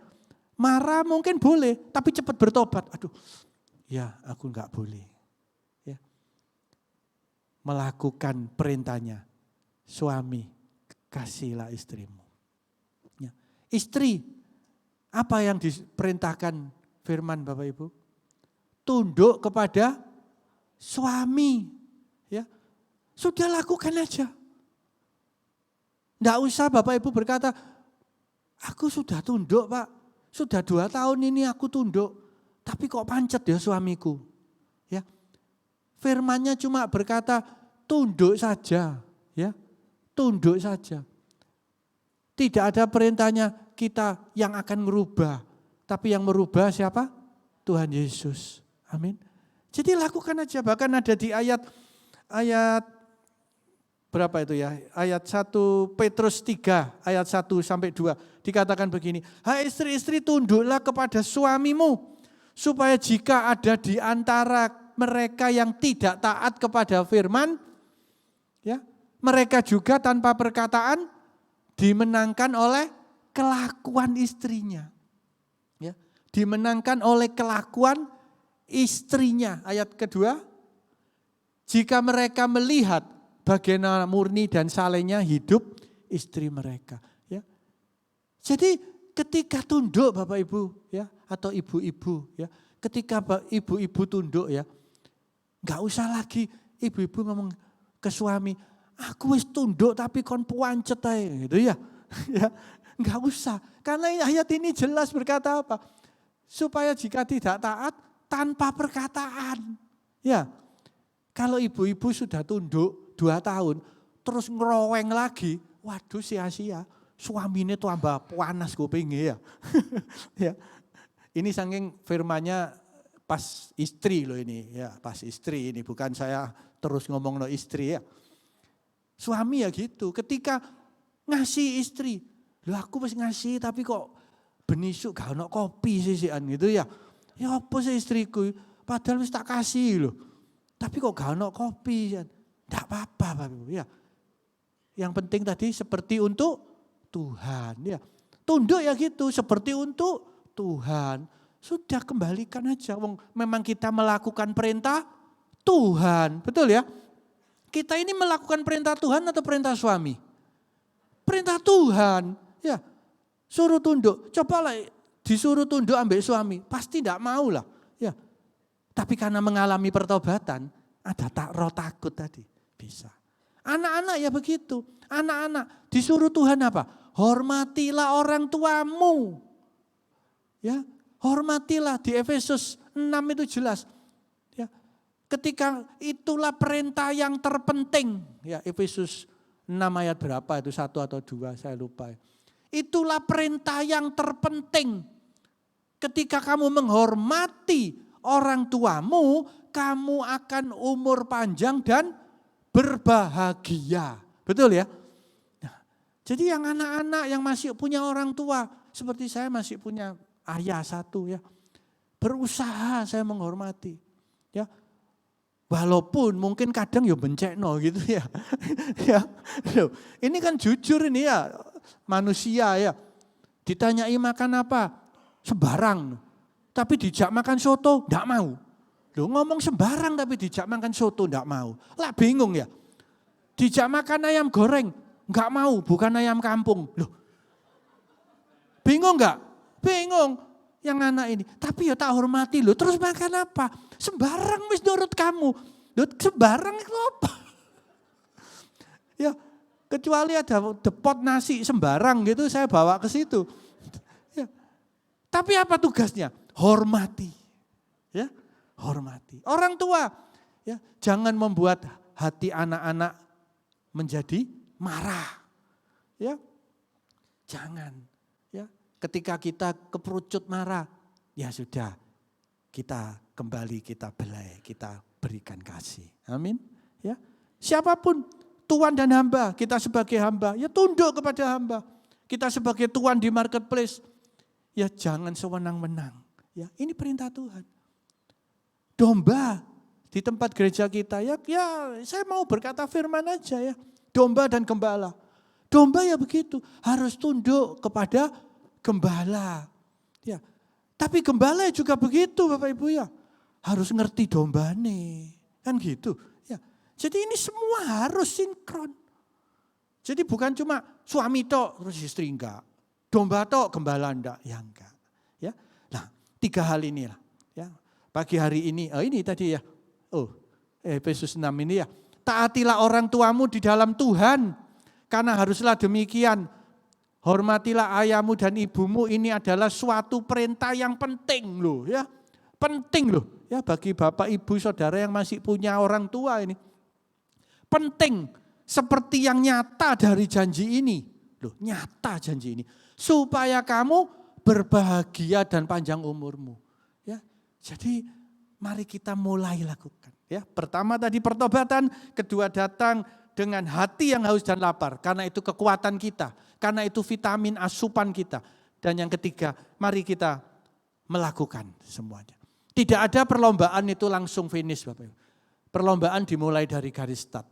marah mungkin boleh, tapi cepat bertobat. Aduh, ya aku enggak boleh. Ya, melakukan perintahnya. Suami, kasihilah istrimu. Ya. Istri, apa yang diperintahkan firman Bapak Ibu? Tunduk kepada suami. Ya, sudah lakukan aja. Enggak usah Bapak Ibu berkata, aku sudah tunduk Pak, sudah 2 tahun ini aku tunduk, tapi kok pancet ya suamiku. Ya, firmannya cuma berkata tunduk saja, ya, tunduk saja. Tidak ada perintahnya kita yang akan merubah, tapi yang merubah siapa? Tuhan Yesus. Amin. Jadi lakukan aja, bahkan ada di ayat berapa itu ya? Ayat 1 Petrus 3 ayat 1 sampai 2 dikatakan begini, hai istri-istri tunduklah kepada suamimu supaya jika ada di antara mereka yang tidak taat kepada firman, ya, mereka juga tanpa perkataan dimenangkan oleh kelakuan istrinya. Ya, Dimenangkan oleh kelakuan istrinya. Ayat kedua, jika mereka melihat bagaimana murni dan salehnya hidup istri mereka. Ya. Jadi ketika tunduk Bapak Ibu ya, atau ibu-ibu ya, ketika ibu-ibu tunduk ya, nggak usah lagi ibu-ibu ngomong ke suami, aku wis tunduk tapi kon puancet ae gitu ya. Ya, enggak usah. Karena ayat ini jelas berkata apa? Supaya jika tidak taat tanpa perkataan. Ya. Kalau ibu-ibu sudah tunduk 2 tahun terus ngeroweng lagi, waduh sia-sia. Suaminya tambah panas kupingnya ya. Ya. Ini saking firmannya pas istri loh ini ya, pas istri ini bukan saya terus ngomong no istri ya. Suami ya gitu, ketika ngasih istri, loh aku masih ngasih tapi kok benisuk gak ono kopi sisian gitu ya. Ya apa sih istriku, padahal wis tak kasih loh. Tapi kok gak ono kopi ya. Enggak apa-apa Bapak Ibu ya. Yang penting tadi seperti untuk Tuhan ya. Tunduk ya gitu, seperti untuk Tuhan. Sudah kembalikan aja, memang kita melakukan perintah Tuhan, betul ya? Kita ini melakukan perintah Tuhan atau perintah suami? Perintah Tuhan, ya. Suruh tunduk, cobalah disuruh tunduk ambil suami, pasti tidak mau lah, ya. Tapi karena mengalami pertobatan, ada roh takut tadi, bisa. Anak-anak ya begitu, anak-anak disuruh Tuhan apa? Hormatilah orang tuamu, ya. Hormatilah, di Efesus 6 itu jelas. Ya, ketika itulah perintah yang terpenting. Ya, Efesus 6 ayat berapa itu, 1 atau 2 saya lupa. Itulah perintah yang terpenting. Ketika kamu menghormati orang tuamu, kamu akan umur panjang dan berbahagia. Betul ya? Nah, jadi yang anak-anak yang masih punya orang tua, seperti saya masih punya ayah satu ya, berusaha saya menghormati, ya, walaupun mungkin kadang ya bencekno gitu ya, ya, ini kan jujur ini ya manusia ya, ditanyai makan apa, sembarang, tapi dijak makan soto, enggak mau, loh ngomong sembarang tapi dijak makan soto enggak mau, lah bingung ya, dijak makan ayam goreng, enggak mau, bukan ayam kampung, loh, bingung enggak? Bingung yang anak ini. Tapi ya tak hormati loh. Terus makan apa? Sembarang wis nurut kamu. Loh, sembarang itu apa? Ya kecuali ada depot nasi sembarang gitu saya bawa ke situ. Ya. Tapi apa tugasnya? Hormati. Ya, hormati. Orang tua ya, jangan membuat hati anak-anak menjadi marah. Ya. Jangan. Ketika kita keperucut marah, ya sudah kita kembali, kita belai, kita berikan kasih. Amin. Ya, siapapun tuan dan hamba, kita sebagai hamba, ya tunduk kepada hamba. Kita sebagai tuan di marketplace, ya jangan sewenang-wenang. Ya, ini perintah Tuhan. Domba di tempat gereja kita, ya saya mau berkata firman aja ya. Domba dan gembala. Domba ya begitu, harus tunduk kepada gembala. Ya. Tapi gembala juga begitu Bapak Ibu ya. Harus ngerti dombane. Kan gitu. Ya. Jadi ini semua harus sinkron. Jadi bukan cuma suami tok terus istri enggak. Domba tok gembala enggak. Ya enggak. Ya. Nah 3 hal inilah. Ya. Pagi hari ini, ini tadi ya. Efesus 6 ini ya. Taatilah orang tuamu di dalam Tuhan. Karena haruslah demikian. Hormatilah ayahmu dan ibumu, ini adalah suatu perintah yang penting loh ya. Penting loh ya bagi bapak ibu saudara yang masih punya orang tua ini. Penting seperti yang nyata dari janji ini. Loh nyata janji ini. Supaya kamu berbahagia dan panjang umurmu. Ya, jadi mari kita mulai lakukan. Ya, pertama tadi pertobatan, kedua datang dengan hati yang haus dan lapar. Karena itu kekuatan kita. Karena itu vitamin asupan kita. Dan yang ketiga, mari kita melakukan semuanya. Tidak ada perlombaan itu langsung finish Bapak Ibu. Perlombaan dimulai dari garis start.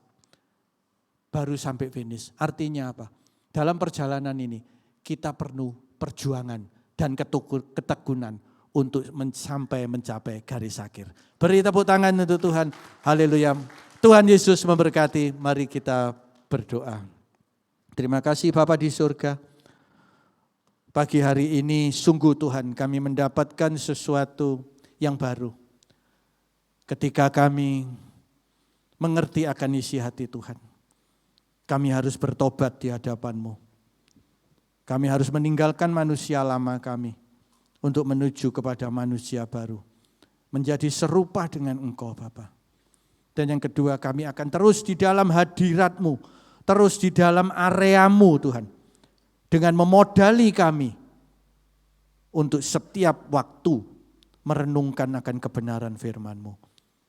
Baru sampai finish. Artinya apa? Dalam perjalanan ini kita perlu perjuangan dan ketekunan untuk sampai mencapai garis akhir. Beri tepuk tangan untuk Tuhan. Haleluya. Tuhan Yesus memberkati. Mari kita berdoa. Terima kasih Bapa di surga. Pagi hari ini sungguh Tuhan kami mendapatkan sesuatu yang baru. Ketika kami mengerti akan isi hati Tuhan. Kami harus bertobat di hadapan-Mu. Kami harus meninggalkan manusia lama kami untuk menuju kepada manusia baru. Menjadi serupa dengan Engkau Bapa. Dan yang kedua, kami akan terus di dalam hadirat-Mu, terus di dalam area-Mu Tuhan. Dengan memodali kami untuk setiap waktu merenungkan akan kebenaran firman-Mu.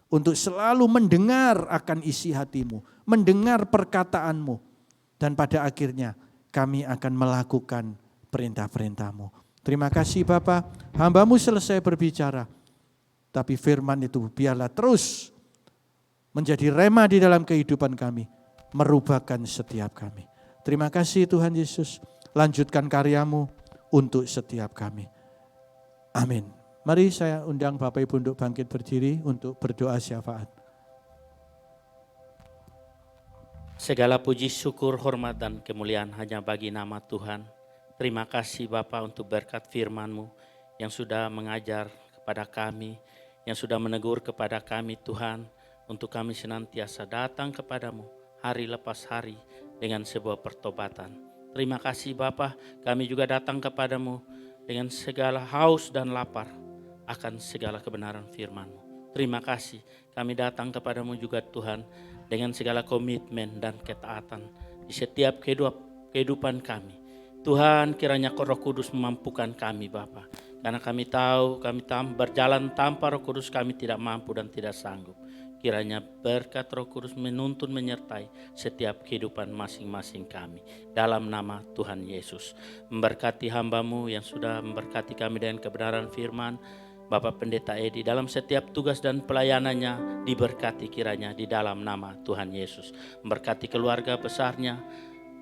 Untuk selalu mendengar akan isi hati-Mu, mendengar perkataan-Mu. Dan pada akhirnya kami akan melakukan perintah-perintah-Mu. Terima kasih Bapa, hamba-Mu selesai berbicara. Tapi firman itu biarlah terus menjadi rema di dalam kehidupan kami. Merubahkan setiap kami. Terima kasih Tuhan Yesus. Lanjutkan karya-Mu untuk setiap kami. Amin. Mari saya undang Bapak Ibu untuk bangkit berdiri untuk berdoa syafaat. Segala puji, syukur, hormat, dan kemuliaan hanya bagi nama Tuhan. Terima kasih Bapa untuk berkat firman-Mu yang sudah mengajar kepada kami, yang sudah menegur kepada kami Tuhan, untuk kami senantiasa datang kepadamu hari lepas hari dengan sebuah pertobatan. Terima kasih Bapa, kami juga datang kepadamu dengan segala haus dan lapar akan segala kebenaran firman-Mu. Terima kasih, kami datang kepadamu juga Tuhan dengan segala komitmen dan ketaatan di setiap kehidupan kami. Tuhan, kiranya Roh Kudus memampukan kami Bapa, karena kami tahu kami berjalan tanpa Roh Kudus kami tidak mampu dan tidak sanggup. Kiranya berkat Roh Kudus menuntun menyertai setiap kehidupan masing-masing kami. Dalam nama Tuhan Yesus. Memberkati hamba-Mu yang sudah memberkati kami dengan kebenaran firman. Bapak Pendeta Edi dalam setiap tugas dan pelayanannya diberkati kiranya di dalam nama Tuhan Yesus. Memberkati keluarga besarnya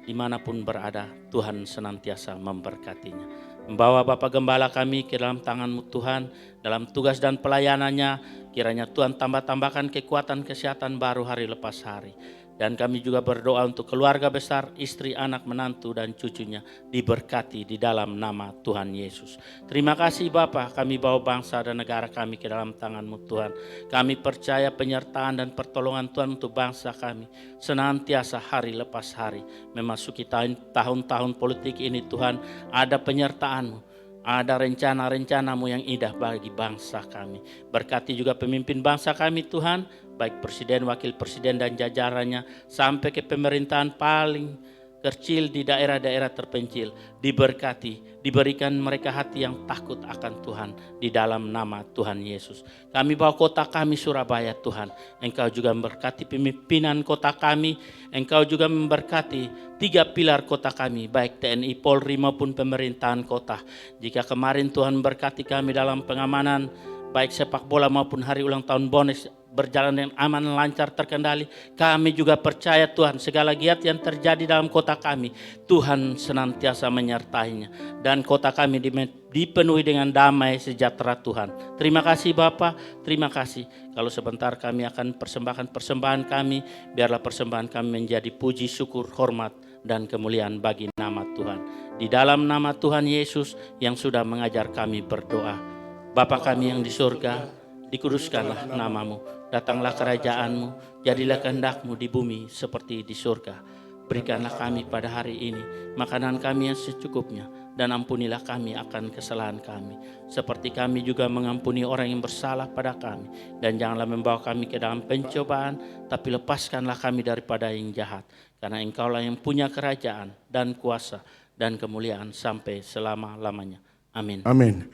dimanapun berada, Tuhan senantiasa memberkatinya. Membawa Bapak Gembala kami ke dalam tangan-Mu Tuhan, dalam tugas dan pelayanannya, kiranya Tuhan tambahkan kekuatan kesehatan baru hari lepas hari. Dan kami juga berdoa untuk keluarga besar, istri, anak, menantu, dan cucunya diberkati di dalam nama Tuhan Yesus. Terima kasih Bapa, kami bawa bangsa dan negara kami ke dalam tangan-Mu Tuhan. Kami percaya penyertaan dan pertolongan Tuhan untuk bangsa kami senantiasa hari lepas hari. Memasuki tahun-tahun politik ini Tuhan, ada penyertaan-Mu. Ada rencana-rencana-Mu yang indah bagi bangsa kami. Berkati juga pemimpin bangsa kami Tuhan, baik presiden, wakil presiden dan jajarannya, sampai ke pemerintahan paling kecil di daerah-daerah terpencil. Diberkati, diberikan mereka hati yang takut akan Tuhan di dalam nama Tuhan Yesus. Kami bawa kota kami Surabaya Tuhan. Engkau juga memberkati pemimpinan kota kami. Engkau juga memberkati 3 pilar kota kami, baik TNI, Polri maupun pemerintahan kota. Jika kemarin Tuhan memberkati kami dalam pengamanan, baik sepak bola maupun hari ulang tahun Bones berjalan dengan aman, lancar, terkendali. Kami juga percaya Tuhan segala giat yang terjadi dalam kota kami, Tuhan senantiasa menyertainya. Dan kota kami dipenuhi dengan damai sejahtera Tuhan. Terima kasih Bapa, terima kasih. Kalau sebentar kami akan persembahkan persembahan kami, biarlah persembahan kami menjadi puji, syukur, hormat, dan kemuliaan bagi nama Tuhan. Di dalam nama Tuhan Yesus yang sudah mengajar kami berdoa. Bapa kami yang di surga, dikuduskanlah nama-Mu. Datanglah kerajaan-Mu, jadilah kehendak-Mu di bumi seperti di surga. Berikanlah kami pada hari ini makanan kami yang secukupnya, dan ampunilah kami akan kesalahan kami, seperti kami juga mengampuni orang yang bersalah pada kami. Dan janganlah membawa kami ke dalam pencobaan, tapi lepaskanlah kami daripada yang jahat. Karena Engkaulah yang punya kerajaan dan kuasa dan kemuliaan sampai selama-lamanya. Amin. Amin.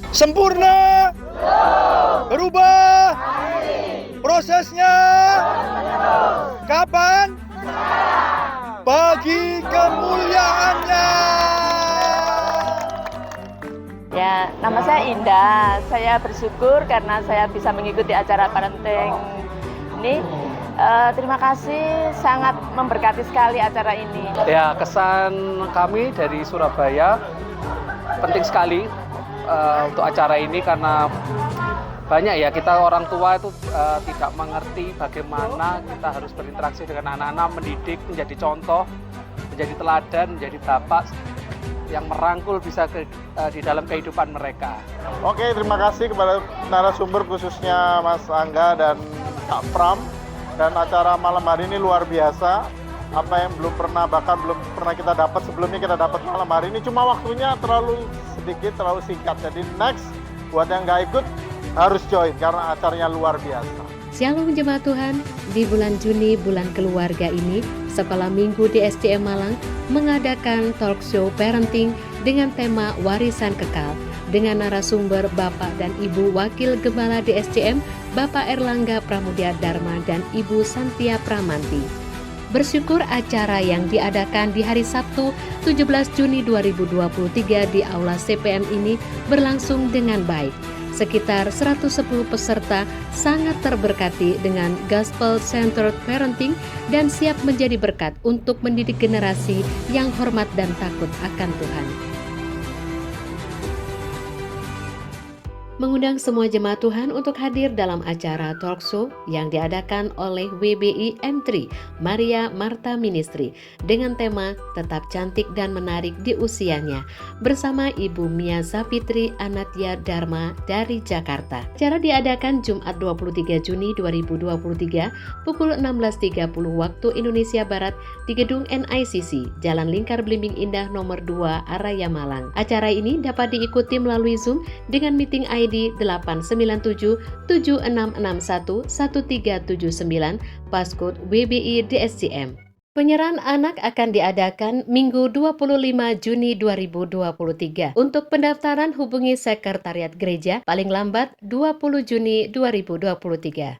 Sempurna, berubah, prosesnya, kapan? Bagi kemuliaannya. Ya, nama saya Indah. Saya bersyukur karena saya bisa mengikuti acara parenting ini. Terima kasih, sangat memberkati sekali acara ini. Ya, kesan kami dari Surabaya penting sekali untuk acara ini karena banyak ya kita orang tua itu tidak mengerti bagaimana kita harus berinteraksi dengan anak-anak, mendidik, menjadi contoh, menjadi teladan, menjadi bapak yang merangkul bisa di dalam kehidupan mereka. Oke, terima kasih kepada narasumber khususnya Mas Angga dan Kak Pram. Dan acara malam hari ini luar biasa. Apa yang belum pernah kita dapat sebelumnya kita dapat malam hari ini. Cuma waktunya terlalu sedikit, terlalu singkat. Jadi next, buat yang nggak ikut harus join karena acaranya luar biasa. Shalom Jemaat Tuhan, di bulan Juni, bulan keluarga ini, Sekolah Minggu di SDM Malang mengadakan talk show parenting dengan tema warisan kekal dengan narasumber Bapak dan Ibu Wakil Gembala di SDM, Bapak Erlangga Pramudia Dharma dan Ibu Santia Pramanti. Bersyukur acara yang diadakan di hari Sabtu 17 Juni 2023 di Aula CPM ini berlangsung dengan baik. Sekitar 110 peserta sangat terberkati dengan Gospel Centered Parenting dan siap menjadi berkat untuk mendidik generasi yang hormat dan takut akan Tuhan. Mengundang semua jemaat Tuhan untuk hadir dalam acara talk show yang diadakan oleh WBI M3 Maria Marta Ministry dengan tema Tetap Cantik dan Menarik di Usianya bersama Ibu Mia Sapitri Anatya Dharma dari Jakarta. Acara diadakan Jumat 23 Juni 2023 pukul 16.30 waktu Indonesia Barat di Gedung NICC, Jalan Lingkar Blimbing Indah nomor 2 Araya Malang. Acara ini dapat diikuti melalui Zoom dengan meeting ID 897-7661-1379 passcode WBI DSCM. Penyerahan anak akan diadakan Minggu 25 Juni 2023. Untuk pendaftaran hubungi Sekretariat Gereja paling lambat 20 Juni 2023.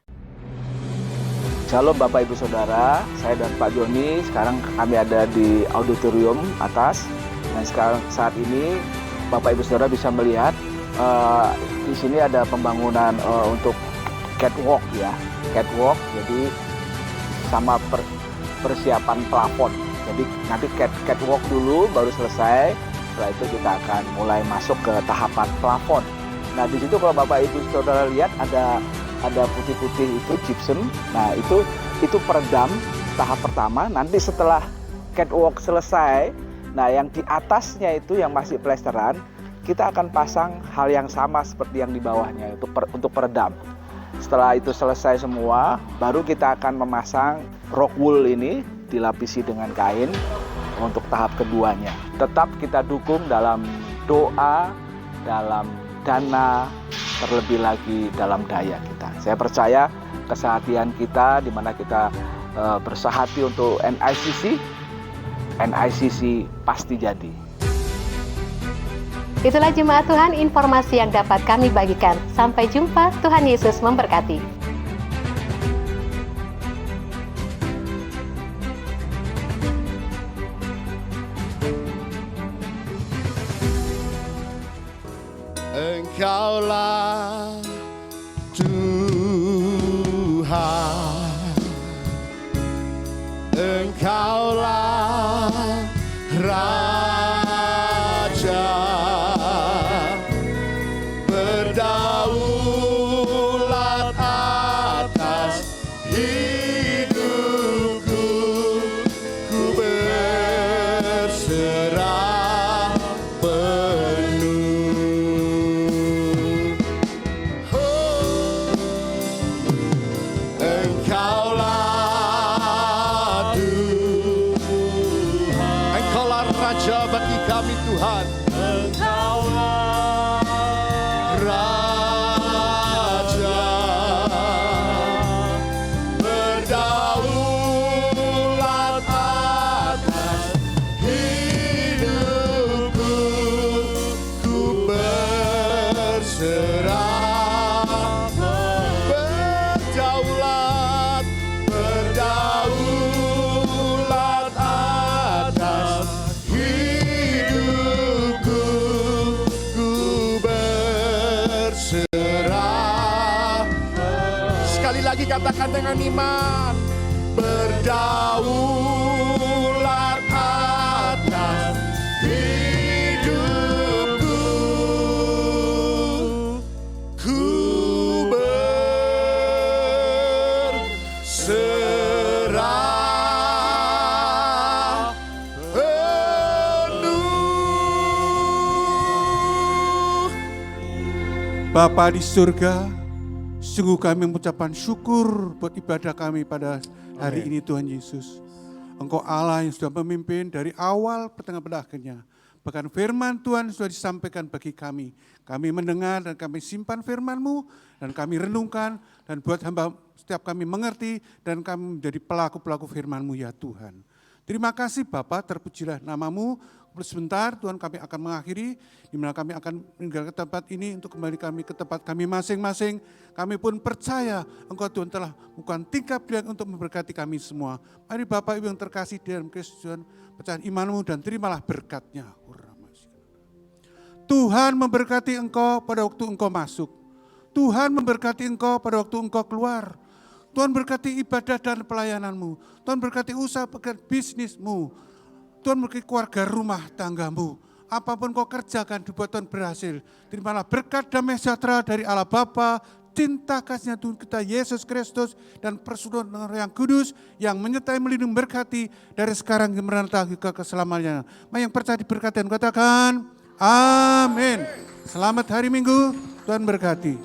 Shalom Bapak Ibu Saudara, saya dan Pak Joni sekarang kami ada di auditorium atas. Dan sekarang saat ini Bapak Ibu Saudara bisa melihat di sini ada pembangunan untuk catwalk ya, catwalk. Jadi sama persiapan plafon. Jadi nanti catwalk dulu baru selesai. Setelah itu kita akan mulai masuk ke tahapan plafon. Nah di situ kalau Bapak Ibu Saudara lihat ada putih-putih itu gypsum. Nah itu peredam tahap pertama. Nanti setelah catwalk selesai, nah yang di atasnya itu yang masih plesteran, kita akan pasang hal yang sama seperti yang di bawahnya untuk peredam. Setelah itu selesai semua, baru kita akan memasang rock wool ini dilapisi dengan kain untuk tahap keduanya. Tetap kita dukung dalam doa, dalam dana, terlebih lagi dalam daya kita. Saya percaya kesehatian kita di mana kita bersehati untuk NICC pasti jadi. Itulah jemaat Tuhan informasi yang dapat kami bagikan. Sampai jumpa, Tuhan Yesus memberkati. Engkaulah Tuhan, Engkaulah Raja. Berdaulat atas hidupku, ku berserah penuh. Engkaulah Tuhan, Engkaulah Raja bagi kami Tuhan. Engkaulah Raja, berdaulat atas hidupku, ku berserah. Berdaulat atas hidupku, ku berserah. Sekali lagi katakan dengan iman. daulat atas hidupku. Ku berserah penuh. Bapa di surga, sungguh kami mengucapkan syukur buat ibadah kami pada hari ini Tuhan Yesus. Engkau Allah yang sudah memimpin dari awal, pertengahan, pada akhirnya. Bahkan firman Tuhan sudah disampaikan bagi kami. Kami mendengar dan kami simpan firman-Mu dan kami renungkan dan buat hamba setiap kami mengerti dan kami menjadi pelaku-pelaku firman-Mu ya Tuhan. Terima kasih Bapa, terpujilah nama-Mu. Sebentar Tuhan kami akan mengakhiri, di mana kami akan meninggalkan tempat ini untuk kembali kami ke tempat kami masing-masing. Kami pun percaya Engkau Tuhan telah melakukan tingkah pilihan untuk memberkati kami semua. Mari Bapak Ibu yang terkasih dalam Kristus Tuhan, pecahan iman-Mu dan terimalah berkat-Nya. Tuhan memberkati engkau pada waktu engkau masuk. Tuhan memberkati engkau pada waktu engkau keluar. Tuhan berkati ibadah dan pelayananmu. Tuhan berkati usaha pekerjaan bisnismu. Tuhan memberkati keluarga rumah tanggamu. Apapun kau kerjakan dibuat Tuhan berhasil. Terimalah berkat damai sejahtera dari Allah Bapa, cinta kasihnya Tuhan kita Yesus Kristus, dan persekutuan yang kudus yang menyertai melindungi berkati dari sekarang hingga ke keselamatannya. Yang percaya diberkati dan katakan amin. Selamat hari Minggu, Tuhan berkati.